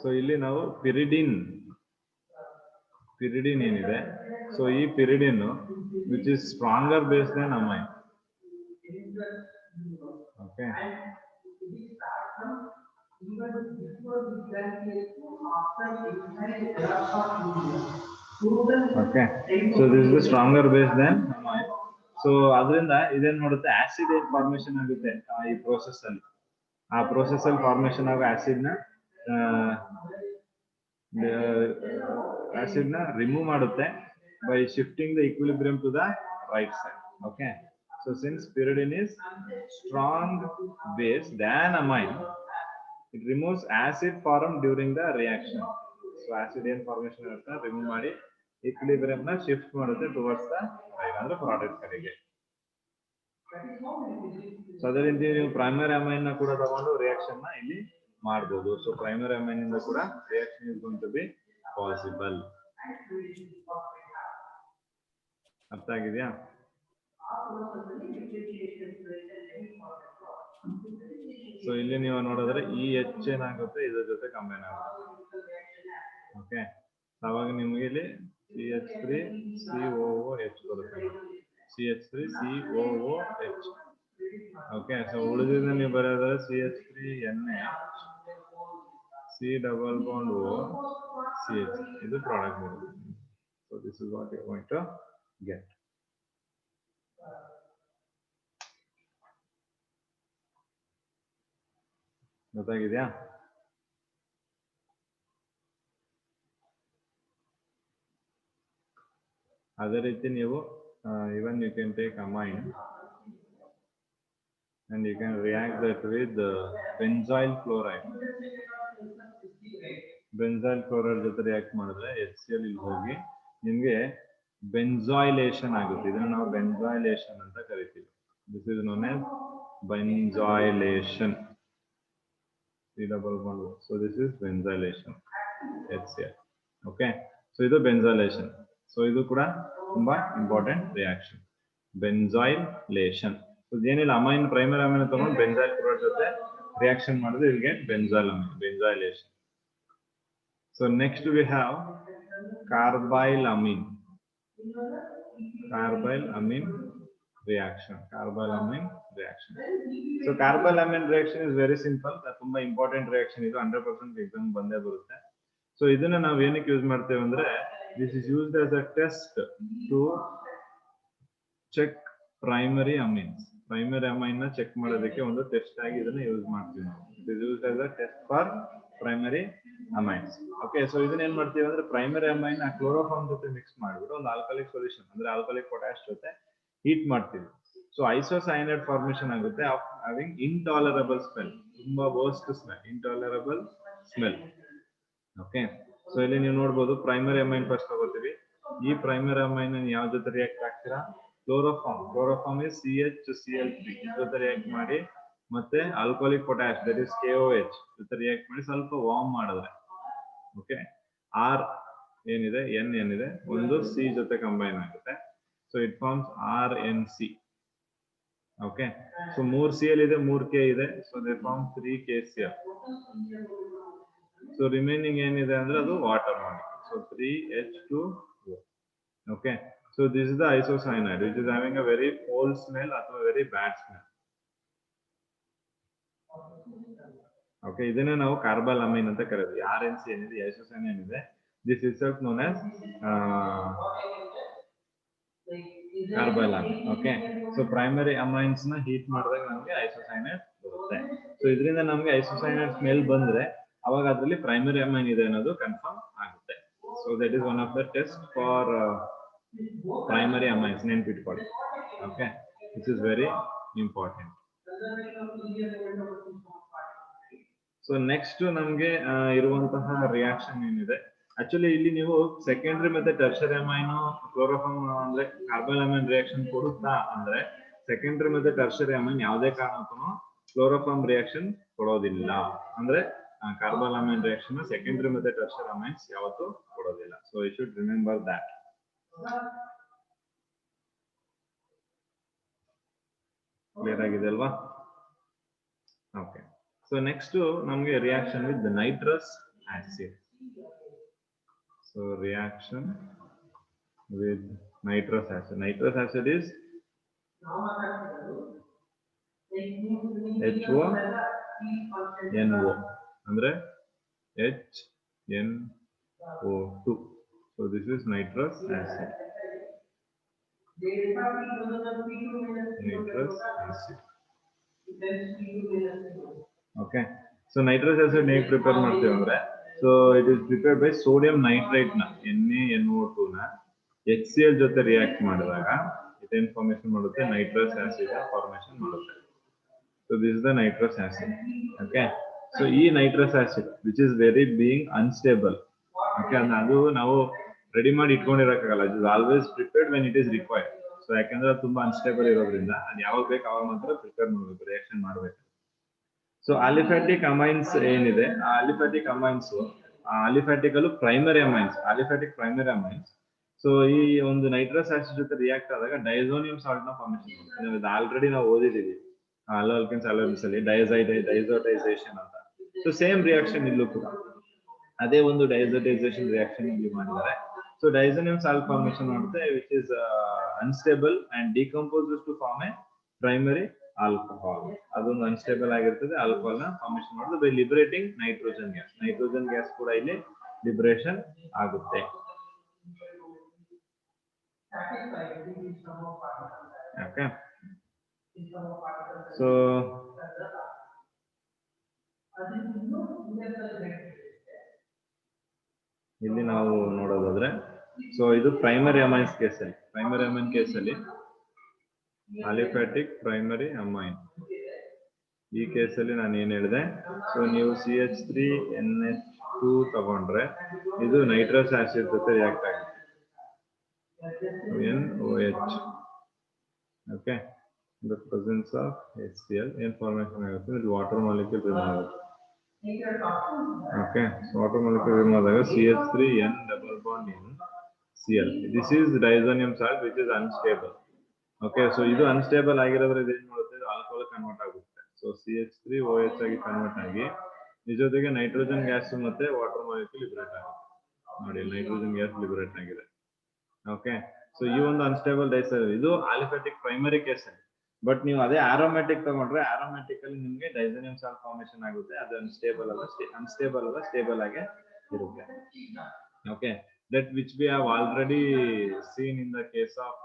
so ಇಲ್ಲಿ ನಾವು ಪಿರಿಡಿನ್ ಏನಿದೆ ಸೊ ಈ pyridine which is stronger base than amine okay okay so this is the stronger base than amine so ಅದರಿಂದ ಇದೇನ್ ಮಾಡುತ್ತೆ, acid ಏನ್ formation ಆಗುತ್ತೆ ಈ ಪ್ರೋಸೆಸ್ ಅಲ್ಲಿ, ಆ ಪ್ರೋಸೆಸ್ ಅಲ್ಲಿ ಫಾರ್ಮೇಶನ್ ಆಗೋ ಆಸಿಡ್ ನ ರಿಮೂವ್ ಮಾಡುತ್ತೆ by shifting the equilibrium to the right side. Okay, so since pyridine is strong base than amine, it removes acid formed during the reaction. So acid in formation agutte, remove ಮಾಡಿ equilibrium na shift ಮಾಡುತ್ತೆ towards the right, ಅಂದ್ರೆ product ಕಡೆಗೆ. So ಅದರಿಂದ ನೀವು primary amine ನ ಕೂಡ ತಗೊಂಡು reaction ನ ಇಲ್ಲಿ ಮಾಡಬಹುದು. ಸೊ ಪ್ರೈಮರಿ ಅಮೈನ್ ಇಂದ ಕೂಡ reaction is going to be possible. ಅರ್ಥ ಆಗಿದೆಯಾ? ಸೊ ಇಲ್ಲಿ ನೀವು ನೋಡಿದ್ರೆ ಈ ಎಚ್ ಏನಾಗುತ್ತೆ ಇದ್ರ ಜೊತೆ ಕಂಬೈನ್ ಆಗುತ್ತೆ. ಓಕೆ, ಅವಾಗ ನಿಮಗೆ ಇಲ್ಲಿ CH3COOH ಬರುತ್ತೆ, CH3COOH. ಓಕೆ, ಸೊ ಉಳಿದಿದ್ದ ನೀವು ಬರೆಯೋದ್ರೆ CH3NH C double bond O CH, ಇದು ಪ್ರಾಡಕ್ಟ್ ಬರುತ್ತೆ. So this is what you are going to get. ಗೊತ್ತಾಗಿದೆಯಾ? ಅದೇ ರೀತಿ ನೀವು even you can take amine and you can react that with benzoyl chloride. Benzoyl chloride ಜೊತೆ react ಮಾಡಿದ್ರೆ HCl ಇಲ್ಲಿ ಹೋಗಿ ನಿಮಗೆ ಬೆಂಜಾಯ್ಲೇಷನ್ ಆಗುತ್ತೆ. ಇದನ್ನ ನಾವು ಬೆಂಜಾಯ್ಲೇಷನ್ ಅಂತ ಕರಿತೀವಿ. This is known as benzoylation. C double bond. So this is benzoylation HCl. Okay, so ಇದು ಬೆಂಜಾಯ್ಲೇಷನ್. ಸೊ ಇದು ಕೂಡ ತುಂಬಾ ಇಂಪಾರ್ಟೆಂಟ್ ರಿಯಾಕ್ಷನ್, ಬೆಂಜಾಯ್ಲೇಷನ್. ಸೊ ಏನಿಲ್ಲ, ಅಮೈನ್ ಪ್ರೈಮರಿ ಅಮೈನ್ ತಗೊಂಡು ಬೆಂಜಾಯ್ಲ್ ಕ್ಲೋರೈಡ್ ಜೊತೆ ರಿಯಾಕ್ಷನ್ ಮಾಡಿದ್ರೆ ಇಲ್ಲಿಗೆ benzoyl amine, benzoylation. So next we have carbylamine. Carbylamine reaction. Carbylamine reaction. So carbylamine reaction is very simple. ತುಂಬಾ ಇಂಪಾರ್ಟೆಂಟ್ ರಿಯಾಕ್ಷನ್ ಇದು, 100% ಎಕ್ಸಾಮ್ ಬಂದೇ ಬರುತ್ತೆ. So ಇದನ್ನ ನಾವು ಏನಕ್ಕೆ ಯೂಸ್ ಮಾಡ್ತೇವೆ ಅಂದ್ರೆ, this is used as a test to check primary amines. Primary amine ನ ಚೆಕ್ ಮಾಡೋದಕ್ಕೆ ಒಂದು ಟೆಸ್ಟ್ ಆಗಿ ಇದನ್ನ ಯೂಸ್ ಮಾಡ್ತೀವಿ ನಾವು. It is used as a test for primary amines. Okay, so ಇದನ್ನ ಏನ್ ಮಾಡ್ತೀವಿ ಅಂದ್ರೆ, ಪ್ರೈಮರಿ ಅಮೈನ್ ನ ಕ್ಲೋರೋಫಾರ್ಮ್ ಜೊತೆ ಮಿಕ್ಸ್ ಮಾಡಿಬಿಟ್ಟು ಒಂದು ಆಲ್ಕಲಿಕ್ ಸೊಲ್ಯೂಷನ್ ಅಂದ್ರೆ ಆಲ್ಕಲಿಕ್ ಪೊಟ್ಯಾಶ್ ಜೊತೆ ಹೀಟ್ ಮಾಡ್ತೀವಿ. ಸೊ ಐಸೋಸೈನೈಡ್ ಫಾರ್ಮೇಶನ್ ಆಗುತ್ತೆ ಆಫ್ ಹ್ಯಾವಿಂಗ್ ಇಂಟಾಲರಬಲ್ ಸ್ಮೆಲ್, ತುಂಬಾ worst smell, ಇಂಟಾಲರಬಲ್ smell. Okay, so ಇಲ್ಲಿ ನೀವು ನೋಡಬಹುದು ಪ್ರೈಮರಿ ಅಮೈನ್ ಫಸ್ಟ್ ತಗೋತೀವಿ. ಈ ಪ್ರೈಮರಿ ಅಮೈನ್ ಯಾವ ಜೊತೆ ರಿಯಾಕ್ಟ್ ಆಗ್ತೀರಾ? ಕ್ಲೋರೋಫಾರ್ಮ್ is CHCl3 ಜೊತೆ ರಿಯಾಕ್ಟ್ ಮಾಡಿ ಮತ್ತೆ alcoholic potash that is KOH ಜೊತೆ ರಿಯಾಕ್ಟ್ ಮಾಡಿ ಸ್ವಲ್ಪ ವಾರ್ಮ್ ಮಾಡಿದ್ರೆ, ಓಕೆ, R ಏನಿದೆ N ಏನಿದೆ ಒಂದು C ಜೊತೆ ಕಂಬೈನ್ ಆಗುತ್ತೆ. So it forms RNC. Okay, so 3 Cl ಇದೆ, 3 K ಇದೆ, so they form 3 KCl. So remaining ಏನಿದೆ ಅಂದ್ರೆ ಅದು water molecule, so 3H2O. Okay, so this is the isocyanide which is having a very foul smell or a very bad smell. Okay, ಇದನ್ನ ನಾವು ಕಾರ್ಬಾಲಮೈನ್ ಅಂತ ಕರೀತೀವಿ. RNC ಏನಿದೆ, isocyanide ಇದೆ, this is also known as carbylamine. Okay, so primary amines ನ heat ಮಾಡಿದಾಗ ನಮಗೆ isocyanide ಬರುತ್ತೆ. ಸೊ ಇದರಿಂದ ನಮಗೆ ಐಸೋಸೈನೈಡ್ ಸ್ಮೆಲ್ ಬಂದ್ರೆ ಅವಾಗ ಅದರಲ್ಲಿ ಪ್ರೈಮರಿ ಅಮೈನ್ ಇದೆ ಅನ್ನೋದು ಕನ್ಫರ್ಮ್ ಆಗುತ್ತೆ. So that is one of the test for primary amines, ನೆನ್ಪಿಟ್ಕೊಳ್ಳಿ. Okay, this is very important. So next ನಮ್ಗೆ ಇರುವಂತಹ ರಿಯಾಕ್ಷನ್ ಏನಿದೆ, ಆಕ್ಚುಲಿ ಇಲ್ಲಿ ನೀವು ಸೆಕೆಂಡರಿ ಮತ್ತೆ ಟರ್ಷರಿ ಅಮೈನ್ ಕ್ಲೋರೋಫಾರ್ಮ್ ಅಂದ್ರೆ ಕಾರ್ಬಾಲಮೈನ್ ರಿಯಾಕ್ಷನ್ ಕೊಡುತ್ತಾ ಅಂದ್ರೆ, ಸೆಕೆಂಡರಿ ಮತ್ತೆ ಟರ್ಷರಿ ಅಮೈನ್ ಯಾವುದೇ ಕಾರಣಕ್ಕೂ ಕ್ಲೋರೋಫಾರ್ಮ್ ರಿಯಾಕ್ಷನ್ ಕೊಡೋದಿಲ್ಲ. ಅಂದ್ರೆ ಕಾರ್ಬಾಲಮೈನ್ ರಿಯಾಕ್ಷನ್ ಸೆಕೆಂಡರಿ ಮತ್ತೆ ಟರ್ಷರಿ ಅಮೈನ್ಸ್ ಯಾವತ್ತೂ ಕೊಡೋದಿಲ್ಲ. So you should remember that. Clear ಆಗಿದೆ ಅಲ್ವಾ? ಓಕೆ, ಸೊ ನೆಕ್ಸ್ಟ್ ನಮಗೆ reaction with nitrous acid. So reaction with nitrous acid. Nitrous acid is HONO ಅಂದ್ರೆ HNO2. So this is nitrous acid. nitrous acid. Okay, so nitrous acid ಹೇಗೆ prepare ಮಾಡ್ತೀವಿ ಅಂದ್ರೆ, so it is prepared by sodium nitrate ನ NaNO2 ನ HCl ಜೊತೆ react ಮಾಡಿದಾಗ ಇದೇನ್ formation ಮಾಡುತ್ತೆ, ನೈಟ್ರಸ್ ಆಸಿಡ್ ಫಾರ್ಮೇಷನ್ ಮಾಡುತ್ತೆ. So this is the nitrous acid. Okay, so ಈ nitrous acid which is very being unstable. Okay, ಅದು ನಾವು ರೆಡಿ ಮಾಡಿ ಇಟ್ಕೊಂಡಿರಕ್ಕಾಗಲ್ಲ. it is always prepared when it is required. So ಯಾಕಂದ್ರೆ ಅದು ತುಂಬಾ ಅನ್ಸ್ಟೇಬಲ್ ಇರೋದ್ರಿಂದ ಅದು ಯಾವಾಗ ಬೇಕು ಅವಾಗ ಮಾತ್ರ ಪ್ರಿಪೇರ್ ಮಾಡಬೇಕು, ರಿಯಾಕ್ಷನ್ ಮಾಡಬೇಕು. ಸೊ ಆಲಿಫ್ಯಾಟಿಕ್ ಅಮೈನ್ಸ್ ಏನಿದೆ, ಆ ಆಲಿಫ್ಯಾಟಿಕ್ ಅಮೈನ್ಸ್ ಆಲಿಫ್ಯಾಟಿಕ್ ಅಲ್ಲೂ primary amines, aliphatic primary amines. So ಈ ಒಂದು ನೈಟ್ರಸ್ ಆಸಿಡ್ ಜೊತೆ ರಿಯಾಕ್ಟ್ ಆದಾಗ ಡೈಸೋನಿಯಂ ಸಾಲ್ಟ್ ನ ಫಾರ್ಮೇಷನ್ ಮಾಡುತ್ತೆ. ಆಲ್ರೆಡಿ ನಾವು ಓದಿದೀವಿ ಅಲೋಲ್ಕಿನ್ಸ್ ಅಲೋಲ್ಕಿನ್ಸ್ ಅಲ್ಲಿ ಡೈಸೋಟೈಸೇಷನ್ ಅಂತ. ಸೊ ಸೇಮ್ ರಿಯಾಕ್ಷನ್ ಇಲ್ಲೂ ಕೂಡ ಅದೇ ಒಂದು ಡೈಸೋಟೈಸೇಷನ್ ರಿಯಾಕ್ಷನ್ ಇಲ್ಲಿ ಮಾಡಿದ್ದಾರೆ. ಸೊ ಡೈಸೋನಿಯಂ ಸಾಲ್ಟ್ ಫಾರ್ಮೇಷನ್ ಮಾಡುತ್ತೆ which is unstable and decomposes to form a primary alcohol. ಅದೊಂದು ಅನ್ಸ್ಟೇಬಲ್ ಆಗಿರ್ತದೆ, ಆಲ್ಕೋಹಾಲ್ ನ ಫಾರ್ಮೇಷನ್ ಮಾಡುತ್ತೆ by liberating nitrogen gas. Nitrogen gas ಕೂಡ ಇಲ್ಲಿ ಲಿಬರೇಷನ್ ಆಗುತ್ತೆ. ಓಕೆ, ಸೊ ಇಲ್ಲಿ ನಾವು ನೋಡೋದಾದ್ರೆ, ಸೊ ಇದು ಪ್ರೈಮರಿ ಅಮೈನ್ಸ್ ಕೇಸಲ್ಲಿ, ಪ್ರೈಮರಿ ಅಮೈನ್ ಕೇಸಲ್ಲಿ ಆಲಿಫ್ಯಾಟಿಕ್ ಪ್ರೈಮರಿ ಅಮೈನ್ ಈ ಕೇಸಲ್ಲಿ ನಾನು ಏನ್ ಹೇಳಿದೆ, ಸೊ ನೀವು CH3NH2 ತಗೊಂಡ್ರೆ ಇದು ನೈಟ್ರಸ್ ಆಸಿಡ್ ಜೊತೆ ರಿಯಾಕ್ಟ್ ಆಗುತ್ತೆ, NOH. Okay, the presence of HCl ಏನ್ ಫಾರ್ಮೇಷನ್ ಆಗುತ್ತೆ, ಇದು ವಾಟರ್ ಮಾಲಿಕ್ಯೂಲ್ ರಿಮೂವ್ ಆಗುತ್ತೆ. Okay, so water molecule remove CH3N double bond in Cl. This is diazonium salt which is unstable. Okay, so ಇದು unstable ಆಗಿರೋದ್ರೆ ಇದು ಏನು ಮಾಡುತ್ತೆ, ಇದು ಆಲ್ಕೋಹಾಲ್ ಕನ್ವರ್ಟ್ ಆಗುತ್ತೆ. ಸೊ CH3OH ಆಗಿ ಕನ್ವರ್ಟ್ ಆಗಿ ಇದ್ರ ಜೊತೆಗೆ ನೈಟ್ರೋಜನ್ ಗ್ಯಾಸ್ ಮತ್ತೆ ವಾಟರ್ ಮಾಲಿಕ್ಯೂಲ್ ಲಿಬರೇಟ್ ಆಗುತ್ತೆ. ನೋಡಿ, ನೈಟ್ರೋಜನ್ ಗ್ಯಾಸ್ ಲಿಬರೇಟ್ ಆಗಿದೆ. ಓಕೆ, ಸೊ ಈ ಒಂದು ಅನ್ಸ್ಟೇಬಲ್ ಇದು ಆಲಿಫ್ಯಾಟಿಕ್ ಪ್ರೈಮರಿ ಕೇಸ್. ಬಟ್ ನೀವು ಅದೇ ಆರೋಮ್ಯಾಟಿಕ್ ತಗೊಂಡ್ರೆ ಆರೋಮ್ಯಾಟಿಕ್ ಅಲ್ಲಿ ನಿಮ್ಗೆ ಡೈಸೋನಿಯಂ ಸಾಲ್ಟ್ ಫಾರ್ಮೇಷನ್ ಆಗುತ್ತೆ. ಅದು ಅನ್ಸ್ಟೇಬಲ್ ಅಲ್ಲ ಸ್ಟೇಬಲ್ ಆಗಿ ಇರುತ್ತೆ. Okay, that which we have already seen in the case of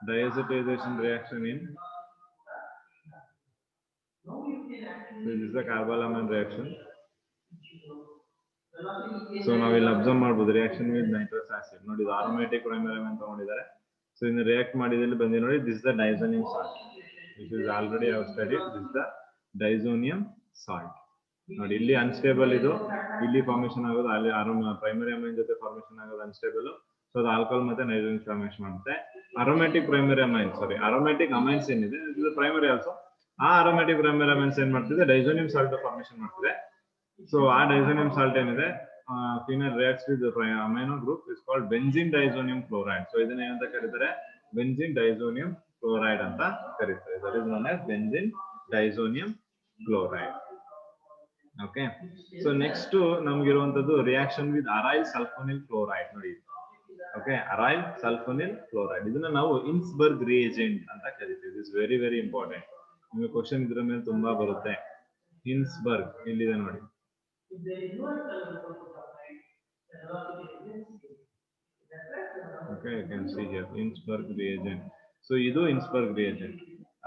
diazotization reaction in this is the carbalamine reaction. So ನಾವಿಲ್ಲಿ ಅಬ್ಸರ್ವ್ ಮಾಡಬಹುದು ರಿಯಾಕ್ಷನ್ ವಿತ್ ನೈಟ್ರಸ್ ಆಸಿಡ್. ನೋಡಿ, ಇದು ಆರೋಮ್ಯಾಟಿಕ್ ಪ್ರೈಮರಿ ಅಮೈನ್ ತಗೊಂಡಿದ್ದಾರೆ. ಸೊ ಇನ್ನು react ಮಾಡಿದಲ್ಲಿ ಬಂದಿ ನೋಡಿ, this is the diazonium salt which is already have studied. This is the diazonium salt. ನೋಡಿ, ಇಲ್ಲಿ ಅನ್ಸ್ಟೇಬಲ್, ಇದು ಇಲ್ಲಿ ಫಾರ್ಮೇಷನ್ ಆಗೋದು ಅಲ್ಲಿ ಪ್ರೈಮರಿ ಅಮೈನ್ ಜೊತೆ ಫಾರ್ಮೇಷನ್ ಆಗೋದು ಅನ್ಸ್ಟೇಬಲ್. ಸೊ ಅದು ಆಲ್ಕೋಹಾಲ್ ಮತ್ತೆ ನೈಟ್ರೋಜನ್ ಫಾರ್ಮೇಷನ್ ಮಾಡುತ್ತೆ. Aromatic primary amine, aromatic amines ಏನಿದೆ ಇದು ಪ್ರೈಮರಿ ಆಲ್ಸೋ. ಆ ಅರೋಮ್ಯಾಟಿಕ್ ಪ್ರೈಮರಿ ಅಮೈನ್ಸ್ ಏನ್ ಮಾಡ್ತಿದೆ, ಡೈಸೋನಿಯಂ ಸಾಲ್ಟ್ ಫಾರ್ಮೇಷನ್ ಮಾಡ್ತಿದೆ. ಸೊ ಆ ಡೈಸೋನಿಯಂ ಸಾಲ್ಟ್ ಏನಿದೆ, phenyl reacts with amino group is called benzene diazonium chloride. So ಇದನ್ನ ಏನಂತ ಕರೀತಾರೆ, ಬೆಂಜಿನ್ ಡೈಸೋನಿಯಂ ಕ್ಲೋರೈಡ್ ಅಂತ ಕರೀತಾರೆ. That is known as benzene diazonium chloride. Okay, so next ನಮ್ಗಿರುವಂತದ್ದು reaction with aryl sulphonyl chloride. ನೋಡಿ, okay, ಅರೈಲ್ sulphonyl chloride ಇದನ್ನ ನಾವು ಇನ್ಸ್ಬರ್ಗ್ reagent ಅಂತ ಕರಿತೀವಿ. Is very very important. ನಿಮಗೆ ಕ್ವಶನ್ ಇದ್ರ ಮೇಲೆ ತುಂಬಾ ಬರುತ್ತೆ. ಇನ್ಸ್ಬರ್ಗ್ ಇಲ್ಲಿದೆ ನೋಡಿ. Okay, you can see here Innsbruck reagent. So ಇದು Innsbruck reagent.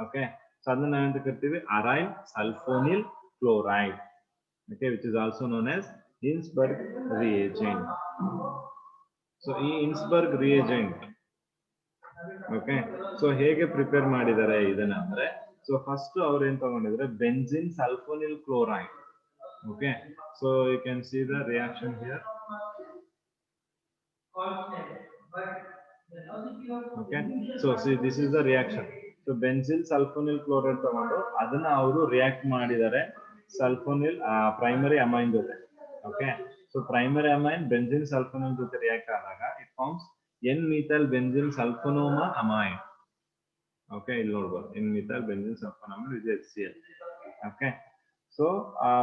Okay, so ಅದನ್ನ ಏನಂತ ಕರಿತೀವಿ, ಅರೈಲ್ sulphonyl chloride. Okay, which is also known as Innsbruck reagent. So ಈ Innsbruck reagent, okay, so ಹೇಗೆ ಪ್ರಿಪೇರ್ ಮಾಡಿದ್ದಾರೆ ಇದನ್ನ ಅಂದ್ರೆ, ಸೊ ಫಸ್ಟ್ ಅವ್ರು ಏನ್ ತಗೊಂಡಿದ್ರೆ benzene sulphonyl chloride. Okay, so you can see the reaction here. Okay, so see this is the reaction. So benzene sulfonyl chloride ತಗೊಂಡು ಅದನ್ನ ಅವರು ರಿಯಾಕ್ಟ್ ಮಾಡಿದ್ದಾರೆ ಸಲ್ಫೋನಿಲ್ ಪ್ರೈಮರಿ ಅಮೈನ್ ಜೊತೆ. Okay, so primary amine benzene sulphonyl ಜೊತೆ react ಆದಾಗ it forms N-methyl benzene sulfonoma amine. Okay, ಇಲ್ಲಿ ನೋಡಬಹುದು N-methyl benzene sulfonamide with HCl. Okay, so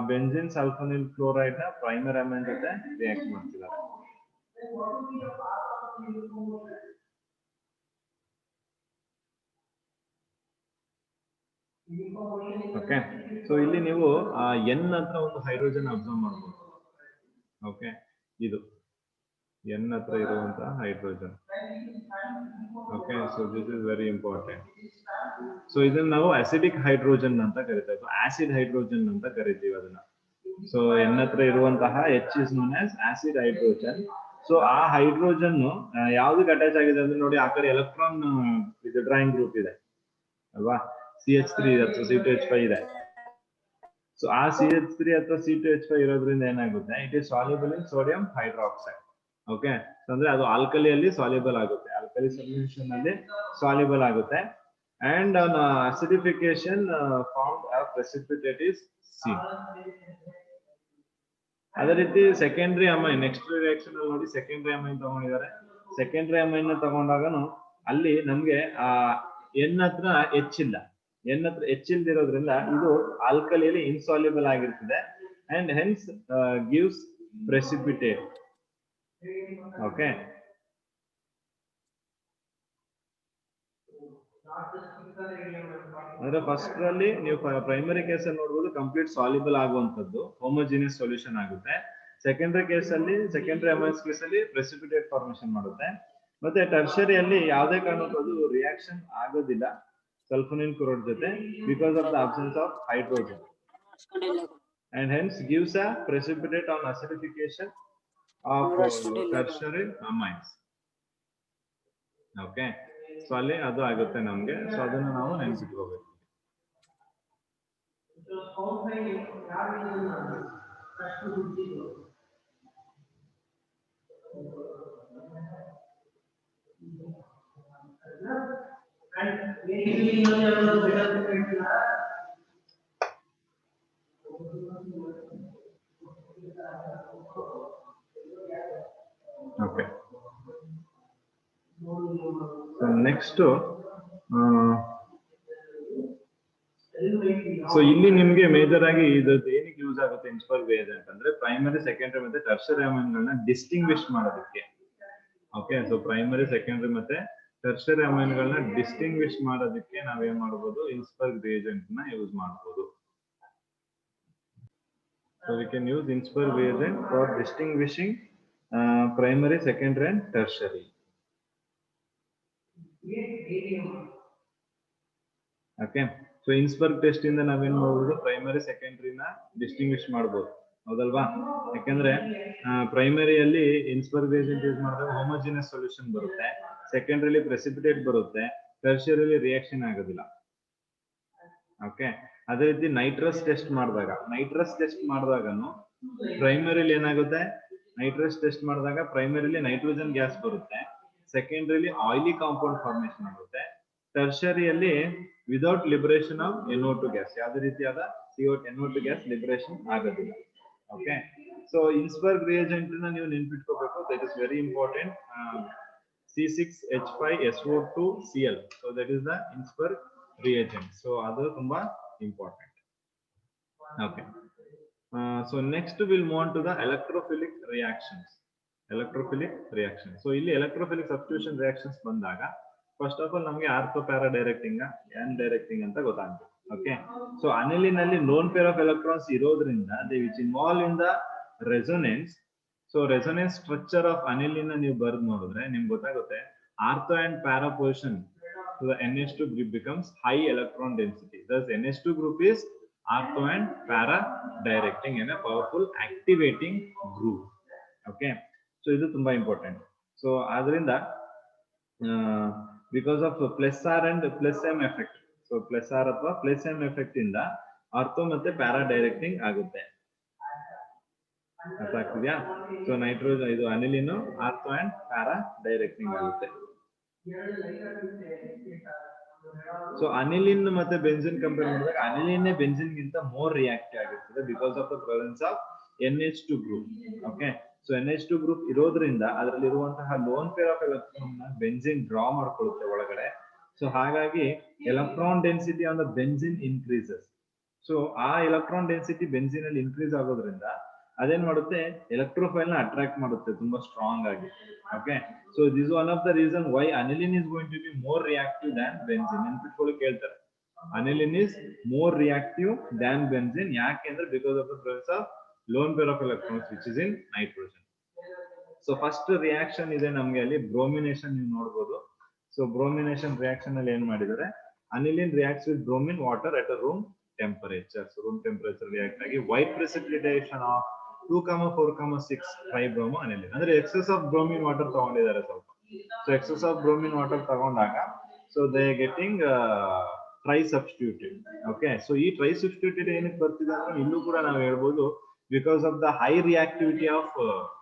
benzene sulphonyl chloride ನ ಪ್ರೈಮರಿ ಅಮೈನ್ ಜೊತೆ ರಿಯಾಕ್ಟ್ ಮಾಡ್ತಿದ್ದಾರೆ. Okay, so ಇಲ್ಲಿ ನೀವು N ಹತ್ರ ಒಂದು ಹೈಡ್ರೋಜನ್ ಅಬ್ಸರ್ವ್ ಮಾಡಬಹುದು. ಓಕೆ, ಇದು N ಹತ್ರ ಇರುವಂತಹ hydrogen. Okay, so this is very important. So ಇದನ್ನ ನಾವು ಅಸಿಡಿಕ್ ಹೈಡ್ರೋಜನ್ ಅಂತ ಕರಿತೀವಿ, ಆಸಿಡ್ ಹೈಡ್ರೋಜನ್ ಅಂತ ಕರಿತೀವಿ ಅದನ್ನ. ಸೊ N ಹತ್ರ ಇರುವಂತಹ H is known as acid hydrogen. So ಆ ಹೈಡ್ರೋಜನ್ ಯಾವ್ದಕ್ಕೆ ಅಟ್ಯಾಚ್ ಆಗಿದೆ ಅಂದ್ರೆ ನೋಡಿ, ಆ ಕಡೆ ಎಲೆಕ್ಟ್ರಾನ್ ಇದು ಡ್ರಾಯಿಂಗ್ ಗ್ರೂಪ್ ಇದೆ ಅಲ್ವಾ, CH3 ಅಥವಾ C2H5 ಇದೆ. ಸೊ ಆ CH3 ಅಥವಾ C2H5 ಇರೋದ್ರಿಂದ ಏನಾಗುತ್ತೆ, it is soluble in sodium hydroxide. Okay, ಅಂದ್ರೆ ಅದು ಆಲ್ಕಲಿಯಲ್ಲಿ ಸಾಲ್ಯುಬಲ್ ಆಗುತ್ತೆ, ಆಲ್ಕಲಿ ಸೊಲ್ಯೂಷನ್ ಅಲ್ಲಿ ಸಾಲ್ಯುಬಲ್ ಆಗುತ್ತೆ. And on acidification formed a precipitate is seen. ಅದೇ ರೀತಿ ಸೆಕೆಂಡರಿ ಅಮೈನ್, ನೆಕ್ಸ್ಟ್ ರಿಯಾಕ್ಷನ್ ಅಲ್ಲಿ ನೋಡಿ ಸೆಕೆಂಡರಿ ಅಮೈನ್ ತಗೊಂಡಿದ್ದಾರೆ. ಸೆಕೆಂಡರಿ ಅಮೈನ್ ತಗೊಂಡಾಗನು ಅಲ್ಲಿ ನಮ್ಗೆ ಆ N ಹತ್ರ H ಇಲ್ಲ, N ಹತ್ರ H ಇಲ್ದಿರೋದ್ರಿಂದ ಇದು ಆಲ್ಕಲಿಯಲ್ಲಿ ಇನ್ಸಾಲ್ಯುಬಲ್ ಆಗಿರ್ತದೆ and hence gives precipitate. Okay, ಅಂದ್ರೆ ಫಸ್ಟ್ ಅಲ್ಲಿ ನೀವು ಪ್ರೈಮರಿ ಕೇಸ್ ಅಲ್ಲಿ ನೋಡಬಹುದು ಕಂಪ್ಲೀಟ್ ಸಾಲ್ಯುಬಲ್ ಆಗುವಂತದ್ದು ಹೋಮೋಜಿನಿಯಸ್ ಸೊಲ್ಯೂಷನ್ ಆಗುತ್ತೆ. ಸೆಕೆಂಡರಿ ಕೇಸ್ ಅಲ್ಲಿ, ಸೆಕೆಂಡರಿ ಅಮೈನ್ಸ್ ಕೇಸ್ ಅಲ್ಲಿ ಪ್ರೆಸಿಪಿಟೇಟ್ ಫಾರ್ಮೇಶನ್ ಮಾಡುತ್ತೆ. ಮತ್ತೆ ಟರ್ಷರಿಯಲ್ಲಿ ಯಾವುದೇ ಕಾರಣಕ್ಕೂ ಅದು ರಿಯಾಕ್ಷನ್ ಆಗೋದಿಲ್ಲ ಸಲ್ಫೋನಿಲ್ ಕ್ಲೋರೈಡ್ ಜೊತೆ, because of the absence of hydrogen and hence gives a precipitate on acidification of tertiary amines. Okay, so ಅಲ್ಲಿ ಅದು ಆಗುತ್ತೆ ನಮ್ಗೆ. ಸೊ ಅದನ್ನ ನಾವು ನೆನ್ಸಿಟ್ಕೋಬೇಕು. ಓಕೆ, ಸೊ ನೆಕ್ಸ್ಟ್ ಸೊ ಇಲ್ಲಿ ನಿಮ್ಗೆ ಮೇಜರ್ ಆಗಿ ಇದು ಏನಕ್ಕೆ ಯೂಸ್ ಆಗುತ್ತೆ ಇನ್ಸ್ಪರ್ ರಿಯೇಜೆಂಟ್ ಅಂದ್ರೆ ಪ್ರೈಮರಿ, ಸೆಕೆಂಡರಿ ಮತ್ತೆ ಟರ್ಷರಿ ಅಮೈನ್ಗಳನ್ನ ಡಿಸ್ಟಿಂಗ್ವಿಶ್ ಮಾಡೋದಕ್ಕೆ. ಓಕೆ, ಸೊ ಪ್ರೈಮರಿ, ಸೆಕೆಂಡರಿ ಮತ್ತೆ ಟರ್ಷರಿ ಅಮೈನ್ಗಳನ್ನ ಡಿಸ್ಟಿಂಗ್ವಿಶ್ ಮಾಡೋದಕ್ಕೆ ನಾವೇನ್ ಮಾಡಬಹುದು, ಇನ್ಸ್ಪರ್ ರಿಯೇಜೆಂಟ್ ನ ಯೂಸ್ ಮಾಡಬಹುದು. So we can use Inspire reagent for distinguishing primary, secondary and tertiary. Okay, so Inspire test ಇಂದ ನಾವೇನ್ ಮಾಡಬಹುದು, ಪ್ರೈಮರಿ ಸೆಕೆಂಡರಿ ನ ಡಿಸ್ಟಿಂಗ್ವಿಶ್ ಮಾಡಬಹುದು, ಹೌದಲ್ವಾ? ಯಾಕಂದ್ರೆ ಪ್ರೈಮರಿಯಲ್ಲಿ ಇನ್ಸ್ಪರ್ ರಿಯೇಜೆಂಟ್ ಯೂಸ್ ಮಾಡಿದಾಗ ಹೋಮೋಜಿನಿಯಸ್ ಸೊಲ್ಯೂಷನ್ ಬರುತ್ತೆ, ಸೆಕೆಂಡರಿಲಿ ಪ್ರೆಸಿಪಿಟೇಟ್ ಬರುತ್ತೆ, ಟರ್ಷರಿಯಲ್ಲಿ ರಿಯಾಕ್ಷನ್ ಆಗೋದಿಲ್ಲ. ಓಕೆ, ಅದೇ ರೀತಿ ನೈಟ್ರಸ್ ಟೆಸ್ಟ್ ಮಾಡಿದಾಗನು ಪ್ರೈಮರಿಲಿ ಏನಾಗುತ್ತೆ, ನೈಟ್ರಸ್ ಟೆಸ್ಟ್ ಮಾಡಿದಾಗ ಪ್ರೈಮರಿಲಿ ನೈಟ್ರೋಜನ್ ಗ್ಯಾಸ್ ಬರುತ್ತೆ, ಸೆಕೆಂಡರಿಲಿ ಆಯಿಲಿ ಕಾಂಪೌಂಡ್ ಫಾರ್ಮೇಶನ್ ಆಗುತ್ತೆ, ಟರ್ಷರಿಯಲ್ಲಿ without liberation of NO2 gas, ಯಾವುದೇ ರೀತಿಯಾದ NO2 ಗ್ಯಾಸ್ ಲಿಬರೇಷನ್ ಆಗೋದಿಲ್ಲ. ಓಕೆ, ಸೊ ಇನ್ಸ್ಪರ್ಗ್ ರಿಯೇಜೆಂಟ್ ನ ನೀವು ನೆನ್ಪಿಟ್ಕೋಬೇಕು, that is very important. C6H5SO2Cl, so that is the Inspire reagent. So ಅದು ತುಂಬಾ important. Okay, so next we'll move on to the electrophilic reactions. So ಇಲ್ಲಿ electrophilic substitution reactions ಬಂದಾಗ first of all ನಮಗೆ ortho para directing, N directing ಅಂತ ಗೊತ್ತಾಗುತ್ತೆ. Okay, so ಅನಿಲಿನಲ್ಲಿ lone pair of electrons ಇರೋದ್ರಿಂದ they which involve in the resonance. So resonance structure of aniline ನೀವು ಬರ್ದು ನೋಡಿದ್ರೆ ನಿಮ್ಗೆ ಗೊತ್ತಾಗುತ್ತೆ, ortho and para position to the NH2 group becomes high electron density. Thus NH2 group is ortho and para directing and a powerful activating group. Okay, so ಇದು ತುಂಬಾ important. So ಅದರಿಂದ because of plus R and plus M effect, so plus R ಅಥವಾ plus M effect ಇಂದ ortho ಮತ್ತೆ para directing ಆಗುತ್ತೆ. ಅರ್ಥ ಆಗ್ತಿದ್ಯಾ? So nitrogen ಇದು aniline ortho and para directing ಆಗುತ್ತೆ. ಸೊ ಅನಿಲಿನ್ ಮತ್ತೆ ಬೆಂಜಿನ್ ಕಂಪೇರ್ ಮಾಡಿದಾಗ ಅನಿಲಿನ್ ಬೆಂಜಿನ್ ಗಿಂತ ಮೋರ್ ರಿಯಾಕ್ಟಿವ್ ಆಗಿರ್ತದೆ because of the presence of NH2 group. Okay, so NH2 group ಇರೋದ್ರಿಂದ ಅದರಲ್ಲಿ ಇರುವಂತಹ ಲೋನ್ ಪೇರ್ ಆಫ್ ಎಲೆಕ್ಟ್ರಾನ್ ನ ಬೆಂಜಿನ್ ಡ್ರಾ ಮಾಡ್ಕೊಳ್ಳುತ್ತೆ ಒಳಗಡೆ. ಸೊ ಹಾಗಾಗಿ electron density on the benzene increases. So ಆ ಎಲೆಕ್ಟ್ರಾನ್ ಡೆನ್ಸಿಟಿ ಬೆಂಜಿನ್ ಅಲ್ಲಿ ಇನ್ಕ್ರೀಸ್ ಆಗೋದ್ರಿಂದ ಅದೇನ್ ಮಾಡುತ್ತೆ, ಎಲೆಕ್ಟ್ರೋಫೈಲ್ ನ ಅಟ್ರಾಕ್ಟ್ ಮಾಡುತ್ತೆ ತುಂಬಾ ಸ್ಟ್ರಾಂಗ್ ಆಗಿ. Okay, so this one of the reason why aniline is going to be more reactive than benzene. ನೆನ್ಪಿಟ್ಕೊಳ್ಳಿ ಕೇಳ್ತಾರೆ, aniline is more reactive than benzene. ಯಾಕೆಂದ್ರೆ because of the presence of lone pair of electrons which is in nitrogen. So first reaction ಇದೆ ನಮ್ಗೆ ಅಲ್ಲಿ bromination ನೀವು ನೋಡ್ಬೋದು. So bromination reaction ಅಲ್ಲಿ ಏನ್ ಮಾಡಿದ್ದಾರೆ, aniline reacts with bromine water at a room temperature. So room temperature react ಆಗಿ white precipitation of 2,4,6 tribromo aniline. ಅಂದ್ರೆ ಎಕ್ಸೆಸ್ ಆಫ್ ಬ್ರೋಮಿನ್ ವಾಟರ್ ತಗೊಂಡಿದ್ದಾರೆ ಸ್ವಲ್ಪ. So excess of bromine water ತಗೊಂಡಾಗ so they getting tri substituted. Okay, so ಈ tri substituted ಏನಕ್ಕೆ ಬರ್ತಿದೆ ಅಂದ್ರೆ ಇಲ್ಲೂ ಕೂಡ ನಾವು ಹೇಳ್ಬೋದು because of the high reactivity of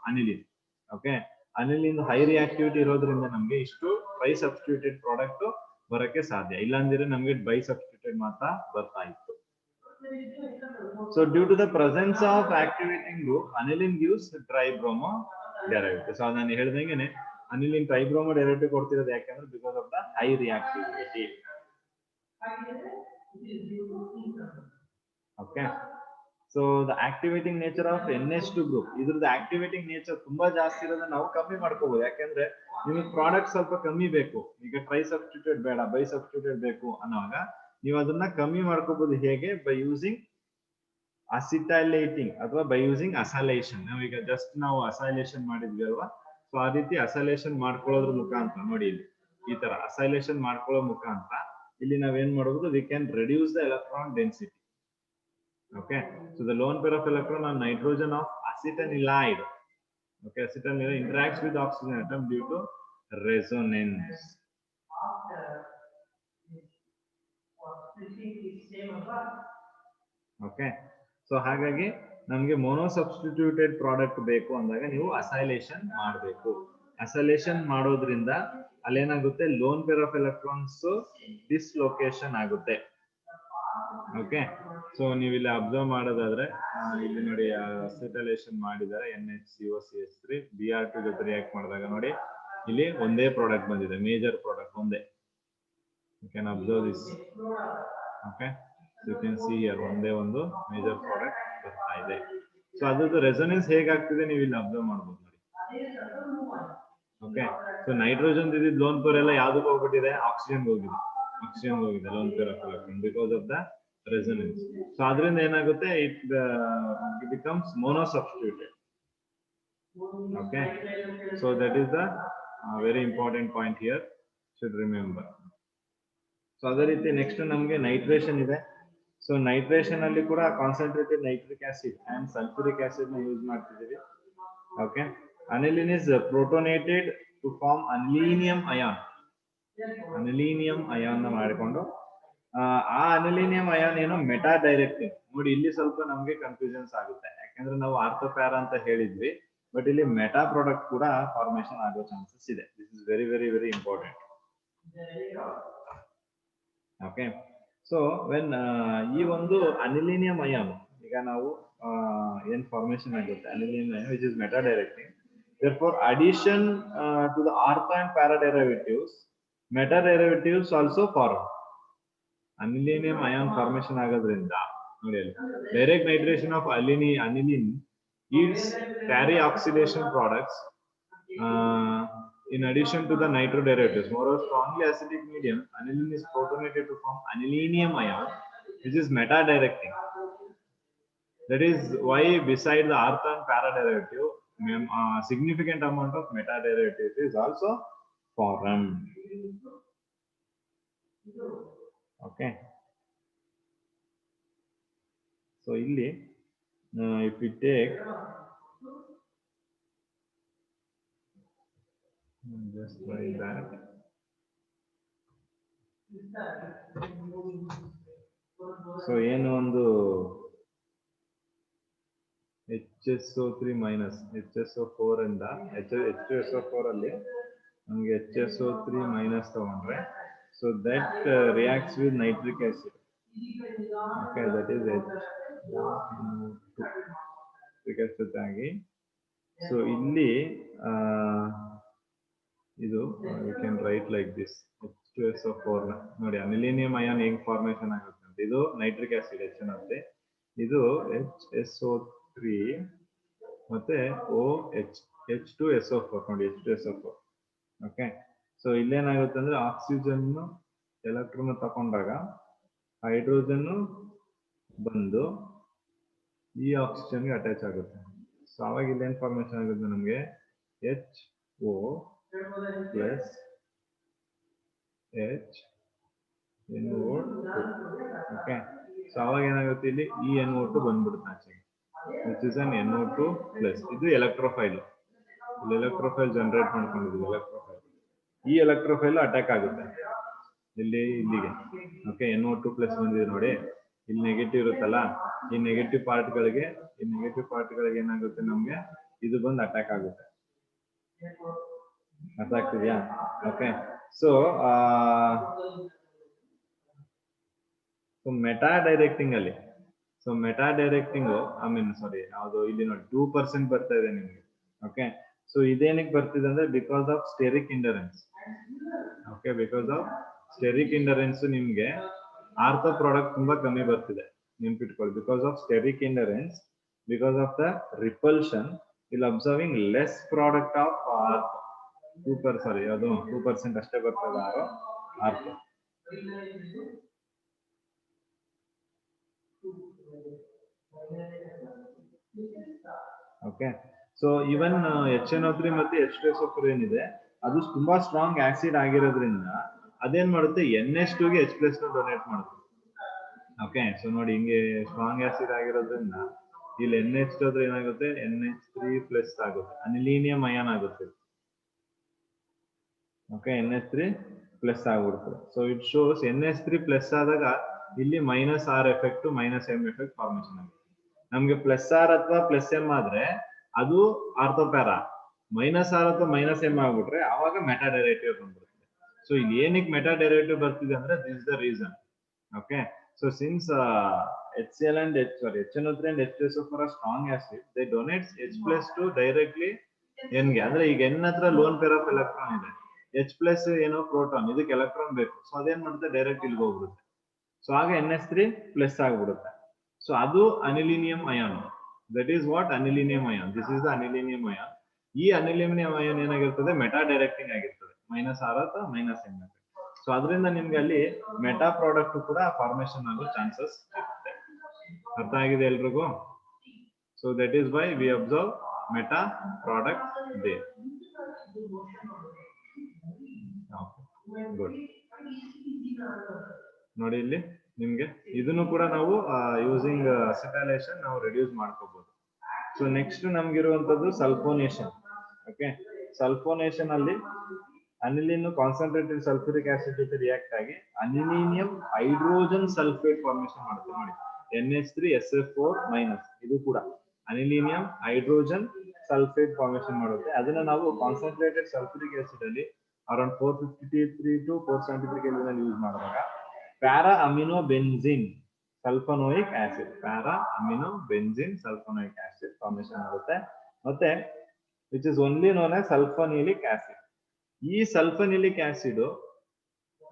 aniline. Okay, aniline high reactivity ಇರೋದ್ರಿಂದ ನಮ್ಗೆ ಇಷ್ಟು ಟ್ರೈ ಸಬ್ಸ್ಟಿಟ್ಯೂಟೆಡ್ ಪ್ರಾಡಕ್ಟ್ ಬರಕ್ಕೆ ಸಾಧ್ಯ. ಇಲ್ಲಾಂದ್ರೆ ನಮ್ಗೆ ಬೈ ಸಬ್ಸ್ಟಿಟ್ಯೂಟೆಡ್ ಮಾತ್ರ ಬರ್ತಾ ಇತ್ತು. So due to the presence of activating group aniline gives tribromo derivative. So ನಾನು ಹೇಳ್ದಂಗೆನೆ ಅನಿಲಿನ್ ಟ್ರೈಬ್ರೋಮೋ ಡೆರಿವೇಟಿವ್ ಕೊಡ್ತಿರೋದು ಯಾಕಂದ್ರೆ because of the high reactivity. Okay, so the activating nature of NH2 group, ಇದ್ರದ್ದು activating nature ತುಂಬಾ ಜಾಸ್ತಿ ಇರೋದನ್ನ ನಾವು ಕಮ್ಮಿ ಮಾಡ್ಕೋಬಹುದು. ಯಾಕಂದ್ರೆ ನಿಮಗೆ ಪ್ರಾಡಕ್ಟ್ ಸ್ವಲ್ಪ ಕಮ್ಮಿ ಬೇಕು, ಈಗ ಟ್ರೈ ಸಬ್ಸ್ಟಿಟ್ಯೂಟ್ ಬೇಡ ಬೈ ಸಬ್ಸ್ಟಿಟ್ಯೂಟ್ ಬೇಕು ಅನ್ನೋವಾಗ ನೀವು ಅದನ್ನ ಕಮ್ಮಿ ಮಾಡ್ಕೋಬಹುದು. ಹೇಗೆ? ಬೈ ಯೂಸಿಂಗ್ ಅಸಿಟೈಲೇಟಿಂಗ್ ಅಥವಾ ಬೈ ಯೂಸಿಂಗ್ ಅಸೈಲೇಷನ್. ನಾವೀಗ ಜಸ್ಟ್ ನಾವು ಅಸೈಲೇಷನ್ ಮಾಡಿದ್ವಿ ಅಲ್ವಾ, ಸೊ ಆ ರೀತಿ ಅಸೈಲೇಷನ್ ಮಾಡ್ಕೊಳ್ಳೋದ್ರ ಮುಖಾಂತರ ನೋಡಿ ಇಲ್ಲಿ ಈ ತರ ಅಸೈಲೇಷನ್ ಮಾಡ್ಕೊಳ್ಳೋ ಮುಖಾಂತರ ಇಲ್ಲಿ ನಾವೇನ್ ಮಾಡಬಹುದು, we can reduce the electron density. Okay, so the lone pair of electron on nitrogen of acetanilide, okay, acetanilide interacts with oxygen atom due to resonance. Okay, so ಹಾಗಾಗಿ ನಮಗೆ ಮೊನೋ ಸಬ್ಸ್ಟಿಟ್ಯೂಟೆಡ್ ಪ್ರಾಡಕ್ಟ್ ಬೇಕು ಅಂದಾಗ ನೀವು acylation ಮಾಡಬೇಕು. Acylation ಮಾಡೋದ್ರಿಂದ ಅಲ್ಲೇನಾಗುತ್ತೆ, lone pair of electrons dislocation ಆಗುತ್ತೆ. Okay, so ನೀವು ಇಲ್ಲಿ ಅಬ್ಸರ್ವ್ ಮಾಡೋದಾದ್ರೆ ಇಲ್ಲಿ ನೋಡಿ ಅಸಿಟೈಲೇಷನ್ ಮಾಡಿದ್ದಾರೆ NHCOCH3 Br2 ಜೊತೆ ರಿಯಾಕ್ಟ್ ಮಾಡಿದಾಗ ನೋಡಿ ಇಲ್ಲಿ ಒಂದೇ ಪ್ರಾಡಕ್ಟ್ ಬಂದಿದೆ, ಮೇಜರ್ ಪ್ರಾಡಕ್ಟ್ ಒಂದೇ. You can observe this. Okay, you can see here ಒಂದೇ ಒಂದು ಮೇಜರ್ ಪ್ರಾಡಕ್ಟ್ ಬರ್ತಾ ಇದೆ. ಸೊ ಅದ್ರದ್ದು ರೆಸೊನೆನ್ಸ್ ಹೇಗಾಗ್ತಿದೆ ನೀವು ಇಲ್ಲಿ ಅಬ್ಸರ್ವ್ ಮಾಡ್ಬೋದು ನೋಡಿ. ಓಕೆ, ಸೊ ನೈಟ್ರೋಜನ್ ಇದ್ದಿದ್ದು ಲೋನ್ ಪೇರ್ ಎಲ್ಲ ಯಾವ್ದಕ್ಕೆ ಹೋಗ್ಬಿಟ್ಟಿದೆ, ಆಕ್ಸಿಜನ್ ಹೋಗಿದೆ loan pair of electron because of the resonance. So adrinda enagutte, it becomes mono substituted. Okay, so that is the very important point here, should remember. So adhe riti next namge nitration ide. So nitration alli kuda concentrated nitric acid and sulfuric acid na use ಮಾಡ್ತಿದ್ದೀವಿ. Okay, aniline is protonated to form anilinium ion. Anilinium ion na ಮಾಡಿಕೊಂಡು ಆ ಅನಿಲಿನಿಯಂ ion ಏನು meta directive. ನೋಡಿ ಇಲ್ಲಿ ಸ್ವಲ್ಪ ನಮ್ಗೆ confusions ಆಗುತ್ತೆ, ಯಾಕಂದ್ರೆ ನಾವು ಆರ್ಥೋ ಪ್ಯಾರಾ ಅಂತ ಹೇಳಿದ್ವಿ, ಬಟ್ ಇಲ್ಲಿ ಮೆಟಾ ಪ್ರಾಡಕ್ಟ್ ಕೂಡ ಫಾರ್ಮೇಶನ್ ಆಗೋ ಚಾನ್ಸಸ್ ಇದೆ. This is very very very important. Okay, so when ಈ ಒಂದು ಅನಿಲಿನಿಯಂ ಅಯಾನ್ ಈಗ ನಾವು ಏನ್ ಫಾರ್ಮೇಶನ್ ಆಗುತ್ತೆ anilinium ion which is meta directive, therefore addition to the ortho and para derivatives, meta derivatives also form. Anilinium ion formation ಆಗೋದ್ರಿಂದ ನೋಡಿ ಅಲ್ಲಿ direct nitration of aniline yields carry oxidation products in addition to the nitro derivatives. Moreover, strongly acidic medium aniline is protonated to form anilinium ion which is meta directing. That is why beside the ortho and para derivative, significant amount of meta derivatives is also formed. Okay, so illi if we take just write that. So ಏನು ಒಂದು HSO3 minus HSO4 ಇಂದ H2SO4 ಅಲ್ಲಿ ನಮಗೆ HSO3 minus ತಗೊಂಡ್ರೆ, so that reacts with nitric acid. Okay, that is nitric acid ಆಗಿ. So ಇಲ್ಲಿ ಇದು you can write like this, H2SO4 ನೋಡಿ ಅನಿಲಿನಿಯಂ ಅಯಾನ್ ಹೆಂಗ್ ಫಾರ್ಮೇಶನ್ ಆಗುತ್ತೆ ಅಂತ. ಇದು ನೈಟ್ರಿಕ್ ಆಸಿಡ್ ಹೆಚ್ಚಿನಂತೆ, ಇದು HSO3 ಮತ್ತೆ OH H2SO4 ನೋಡಿ H2SO4. ಓಕೆ, ಸೊ ಇಲ್ಲೇನಾಗುತ್ತೆ ಅಂದ್ರೆ ಆಕ್ಸಿಜನ್ ಎಲೆಕ್ಟ್ರಾನ್ ತಕೊಂಡಾಗ ಹೈಡ್ರೋಜನ್ ಬಂದು ಈ ಆಕ್ಸಿಜನ್ಗೆ ಅಟ್ಯಾಚ್ ಆಗುತ್ತೆ. ಸೊ ಅವಾಗ ಇಲ್ಲೇನ್ ಫಾರ್ಮೇಶನ್ ಆಗುತ್ತೆ ನಮ್ಗೆ HO plus HNO2. Okay, so ಅವಾಗ ಏನಾಗುತ್ತೆ ಇಲ್ಲಿ ಈ NO2 ಬಂದ್ಬಿಡುತ್ತೆ ಆಚೆಗೆ, which is an NO2 plus. ಇದು ಎಲೆಕ್ಟ್ರೋಫೈಲ್, ಇಲ್ಲಿ ಎಲೆಕ್ಟ್ರೋಫೈಲ್ ಜನರೇಟ್ ಮಾಡ್ಕೊಂಡಿದ್ದೀವಿ. ಎಲೆಕ್ಟ್ರೋಫೈಲ್, ಈ ಎಲೆಕ್ಟ್ರೋಫೈಲ್ ಅಟ್ಯಾಕ್ ಆಗುತ್ತೆ ಇಲ್ಲಿ ಇಲ್ಲಿಗೆ. ಓಕೆ, NO2 ಪ್ಲಸ್ ಬಂದಿದೆ ನೋಡಿ, ಇಲ್ಲಿ ನೆಗೆಟಿವ್ ಇರುತ್ತಲ್ಲ, ಈ ನೆಗೆಟಿವ್ ಪಾರ್ಟ್ಗಳಿಗೆ ಏನಾಗುತ್ತೆ ನಮ್ಗೆ ಇದು ಬಂದು ಅಟ್ಯಾಕ್ ಆಗುತ್ತೆ. ಅರ್ಥ ಆಗ್ತಿದ್ಯಾ? ಓಕೆ, ಸೊ ಮೆಟಾ ಡೈರೆಕ್ಟಿಂಗ್ ಅಲ್ಲಿ, ಯಾವುದು ಇಲ್ಲಿ ನೋಡಿ 2% ಬರ್ತಾ ಇದೆ ನಿಮ್ಗೆ. ಓಕೆ, ಸೊ ಇದೇನಕ್ಕೆ ಬರ್ತಿದೆ ಅಂದ್ರೆ because of steric hindrance. Okay, because of steric hindrance ನಿಮ್ಗೆ ಆರ್ಥೋ ಪ್ರಾಡಕ್ಟ್ ತುಂಬಾ ಕಮ್ಮಿ ಬರ್ತಿದೆ, ನೆನ್ಪಿಟ್ಕೊಳ್ಳಿ. Because of steric hindrance, because of the repulsion, ಇಲ್ಲಿ observing less product of ortho. 2% ಅಷ್ಟೇ ಬರ್ತದೆ ಆರ್ಥೋ. ಓಕೆ, ಸೊ ಇವನ್ HNO3 ಮತ್ತೆ H2SO4 ಏನಿದೆ ಅದು ತುಂಬಾ ಸ್ಟ್ರಾಂಗ್ ಆಸಿಡ್ ಆಗಿರೋದ್ರಿಂದ ಅದೇನ್ ಮಾಡುತ್ತೆ, NH2 ಗೆ H+ ನ ಡೊನೇಟ್ ಮಾಡುತ್ತೆ. ಓಕೆ, ಸೊ ನೋಡಿ ಹಿಂಗೆ ಸ್ಟ್ರಾಂಗ್ ಆಸಿಡ್ ಆಗಿರೋದ್ರಿಂದ ಇಲ್ಲಿ NH2 ಆದ್ರೆ ಏನಾಗುತ್ತೆ, NH3+ ಆಗುತ್ತೆ, ಅನಿಲೀನಿಯಂ ಅಯಾನ್ ಆಗುತ್ತೆ. ಓಕೆ, NH3+ ಆಗ್ಬಿಡುತ್ತೆ. ಸೊ ಇಟ್ ಶೋಸ್ NH3+ ಆದಾಗ ಇಲ್ಲಿ -R effect -M effect formation ಆಗುತ್ತೆ. ನಮ್ಗೆ +R ಅಥವಾ +M ಆದ್ರೆ ಅದು ಆರ್ಥೋಪ್ಯಾರಾ, -R ಅಥವಾ -M ಆಗ್ಬಿಟ್ರೆ ಆವಾಗ ಮೆಟಾ ಡೈರೇಟಿವ್ ಬಂದ್ಬಿಡುತ್ತೆ. ಸೊ ಇಲ್ಲಿ ಏನಕ್ಕೆ ಮೆಟಾ ಡೈರೇಟಿವ್ ಬರ್ತಿದೆ ಅಂದ್ರೆ this is the reason. Okay, so since HNO3 and H2SO4 are strong acid, they donate H+ to directly N ಗೆ. ಅಂದ್ರೆ ಈಗ N ಹತ್ರ ಲೋನ್ ಪೇರ್ ಆಫ್ ಎಲೆಕ್ಟ್ರಾನ್ ಇದೆ, H+ ಏನೋ ಪ್ರೋಟಾನ್, ಇದಕ್ಕೆ ಎಲೆಕ್ಟ್ರಾನ್ ಬೇಕು. ಸೊ ಅದೇನ್ ಮಾಡುತ್ತೆ, ಡೈರೆಕ್ಟ್ ಇಲ್ಲಿಗೆ ಹೋಗ್ಬಿಡುತ್ತೆ. ಸೊ ಆಗ NH3+ ಆಗ್ಬಿಡುತ್ತೆ. ಸೊ ಅದು anilinium ion. That is what anilinium ion. This is the anilinium ion. ಈ ಅನಿಲೀನಿಯಂ ಅಯಾನ್ ಏನಾಗಿರ್ತದೆ, ಮೆಟಾ ಡೈರೆಕ್ಟಿಂಗ್ ಆಗಿರ್ತದೆ, -R ಅಥವಾ -M. ಸೊ ಅದರಿಂದ ನಿಮ್ಗೆ ಅಲ್ಲಿ ಮೆಟಾ ಪ್ರಾಡಕ್ಟ್ ಕೂಡ ಫಾರ್ಮೇಶನ್ ಆಗೋ ಚಾನ್ಸಸ್ ಇರುತ್ತೆ. ಅರ್ಥ ಆಗಿದೆ ಎಲ್ರಿಗೂ? So that is why we observe meta product there. Good. ನೋಡಿ ಇಲ್ಲಿ ನಿಮ್ಗೆ ಇದನ್ನು ಕೂಡ ನಾವು ಯೂಸಿಂಗ್ ಅಸಿಟೈಲೇಷನ್ ನಾವು ರಿಡ್ಯೂಸ್ ಮಾಡ್ಕೋಬಹುದು. ಸೊ ನೆಕ್ಸ್ಟ್ ನಮ್ಗಿರುವಂತದ್ದು ಸಲ್ಫೋನೇಷನ್. ಓಕೆ, ಸಲ್ಫೋನೇಷನ್ ಅಲ್ಲಿ ಅನಿಲಿನ್ ಕಾನ್ಸಂಟ್ರೇಟೆಡ್ ಸಲ್ಫ್ಯೂರಿಕ್ ಆಸಿಡ್ ಜೊತೆ ರಿಯಾಕ್ಟ್ ಆಗಿ ಅನಿಲೀನಿಯಂ ಹೈಡ್ರೋಜನ್ ಸಲ್ಫೇಟ್ ಫಾರ್ಮೇಶನ್ ಮಾಡುತ್ತೆ. ನೋಡಿ NH3SF4-, ಇದು ಕೂಡ ಅನಿಲೀನಿಯಂ ಹೈಡ್ರೋಜನ್ ಸಲ್ಫೇಟ್ ಫಾರ್ಮೇಶನ್ ಮಾಡುತ್ತೆ. ಅದನ್ನ ನಾವು ಕಾನ್ಸಂಟ್ರೇಟೆಡ್ ಸಲ್ಫ್ಯೂರಿಕ್ ಆಸಿಡ್ ಅಲ್ಲಿ ಅರೌಂಡ್ 453 to 473 ಕೆಲ್ವಿನ್ ಅಲ್ಲಿ ಯೂಸ್ ಮಾಡುವಾಗ para amino benzene sulphonic acid formation ಆಗುತ್ತೆ. ಮತ್ತೆ which is only known as sulphanilic acid. ಈ sulphanilic acid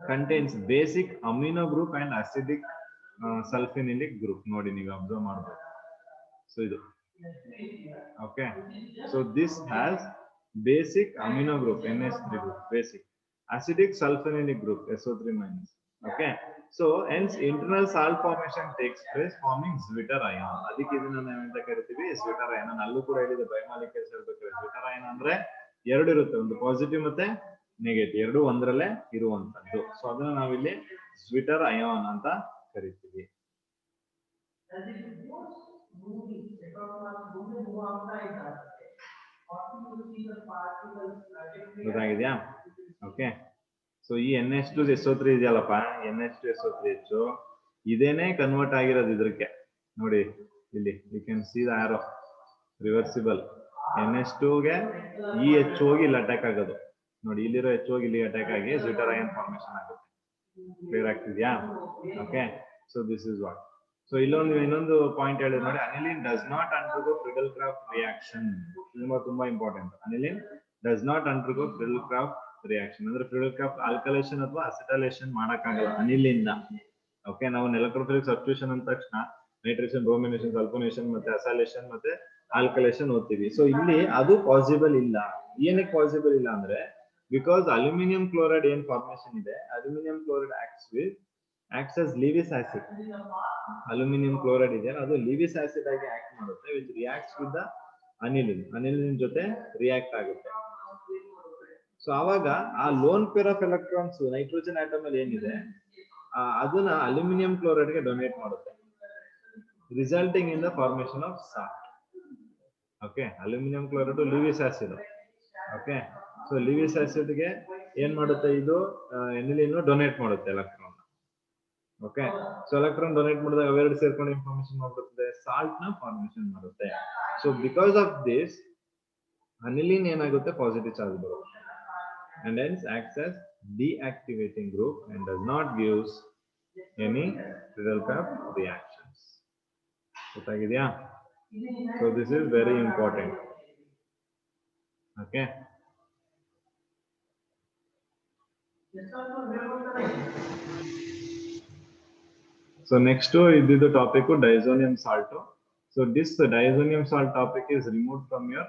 contains basic amino group and acidic sulphanilic group. ನೋಡಿ ನೀವು ಅಬ್ಸರ್ವ್ ಮಾಡಬಹುದು. So ಇದು okay, so this has basic amino group NH3 group, basic acidic sulfonilic group SO3-. Okay, so hence internal salt formation takes place forming zwitter ion. ಅದಕ್ಕೆ ಇದನ್ನ ನಾವು ಎಂತ ಕರಿತೀವಿ, zwitter ion. ನಾನು ಅಲ್ಲೂ ಕೂಡ ಹೇಳಿದೆ ಬಯೋಮಾಲಿಕ್ಯೂಲ್ಸ್ ಹೇಳ್ಬೇಕಾದ್ರೆ zwitter ion ಅಂದ್ರೆ ಎರಡು ಇರುತ್ತೆ, ಒಂದು ಪಾಸಿಟಿವ್ ಮತ್ತೆ ನೆಗೆಟಿವ್, ಎರಡು ಒಂದರಲ್ಲೇ ಇರುವಂತದ್ದು. ಸೊ ಅದನ್ನ ನಾವಿಲ್ಲಿ zwitter ion ಅಂತ ಕರಿತೀವಿ. ಗೊತ್ತಾಗಿದ್ಯಾ? ಓಕೆ, ಸೊ ಈ NH2SO3 ಇದೆಯಲ್ಲಪ್ಪ, NH2SO3H ಇದೇನೆ ಕನ್ವರ್ಟ್ ಆಗಿರೋದು ಇದಕ್ಕೆ. ನೋಡಿ ಇಲ್ಲಿ you can see the arrow reversible. NH2 ಗೆ ಈ H ಹೋಗಿ ಇಲ್ಲಿ ಅಟ್ಯಾಕ್ ಆಗೋದು. ನೋಡಿ ಇಲ್ಲಿರೋ H ಹೋಗಿ ಇಲ್ಲಿ ಅಟ್ಯಾಕ್ ಆಗಿ zwitter ion ಫಾರ್ಮೇಶನ್ ಆಗುತ್ತೆ. ಕ್ಲಿಯರ್ ಆಗ್ತಿದ್ಯಾ? Okay, so this is what. So ಇನ್ನೊಂದು ಪಾಯಿಂಟ್ ಹೇಳಿದ್ರೆ ನೋಡಿ, aniline does not undergo Friedel Crafts reaction. ತುಂಬಾ important. Aniline does not undergo Friedel Crafts reaction ಅಂದ್ರೆ ಫ್ರಿಡಲ್-ಕ್ರಾಫ್ಟ್ ಆಲ್ಕಲೇಷನ್ ಅಥವಾ ಅಸಿಟೈಲೇಷನ್ ಮಾಡಕ್ಕಾಗಲ್ಲ ಅನಿಲಿನ್. ಓಕೆ, ನಾವು ಎಲೆಕ್ಟ್ರೋಫಿಲಿಕ್ ಸಬ್ಸ್ಟಿಟ್ಯೂಷನ್ ಅಂದ ತಕ್ಷಣ ನೈಟ್ರೇಷನ್, ಬ್ರೋಮಿನೇಷನ್, ಸಲ್ಫೋನೇಷನ್ ಮತ್ತೆ ಅಸೈಲೇಷನ್ ಮತ್ತೆ ಆಲ್ಕಲೇಷನ್ ಓದ್ತೀವಿ. ಸೊ ಇಲ್ಲಿ ಅದು ಪಾಸಿಬಲ್ ಇಲ್ಲ. ಏನಕ್ಕೆ ಪಾಸಿಬಲ್ ಇಲ್ಲ ಅಂದ್ರೆ ಬಿಕಾಸ್ ಅಲ್ಯೂಮಿನಿಯಂ ಕ್ಲೋರೈಡ್ ಏನ್ ಫಾರ್ಮೇಶನ್ ಇದೆ, aluminium chloride acts as Lewis acid. Aluminium chloride ಇದೆ, ಅದು ಲಿವಿಸ್ ಆಸಿಡ್ ಆಗಿ ಆಕ್ಟ್ ಮಾಡುತ್ತೆ, which reacts with the aniline ಜೊತೆ ರಿಯಾಕ್ಟ್ ಆಗುತ್ತೆ. ಸೊ ಆವಾಗ ಆ loan pair of electrons nitrogen atom ಅಲ್ಲಿ ಏನಿದೆ ಅದನ್ನ ಅಲ್ಯೂಮಿನಿಯಂ ಕ್ಲೋರೈಡ್ ಗೆ ಡೊನೇಟ್ ಮಾಡುತ್ತೆ, resulting in the formation of salt. Okay, aluminium chloride Levi's acid. Okay, so Levi's acid ಗೆ ಏನ್ ಮಾಡುತ್ತೆ ಇದು ಎನಿಲಿನ್ ಡೊನೇಟ್ ಮಾಡುತ್ತೆ electron. Okay, so electron donate ಮಾಡಿದಾಗ ಅವೆರಡು ಸೇರ್ಕೊಂಡು ಇನ್ಫಾರ್ಮೇಶನ್ ಮಾಡ್ಬಿಡುತ್ತೆ, ಸಾಲ್ಟ್ ನ ಫಾರ್ಮೇಶನ್ ಮಾಡುತ್ತೆ. So because of this aniline ಏನಾಗುತ್ತೆ ಪಾಸಿಟಿವ್ ಚಾರ್ಜ್ ಬರುತ್ತೆ and hence acts as deactivating group and does not gives any Redel-Papp reactions. ಗೊತ್ತಾಗಿದೆಯಾ? So this is very important. Okay. So next is the topic of diazonium salt. So this diazonium salt topic is removed from your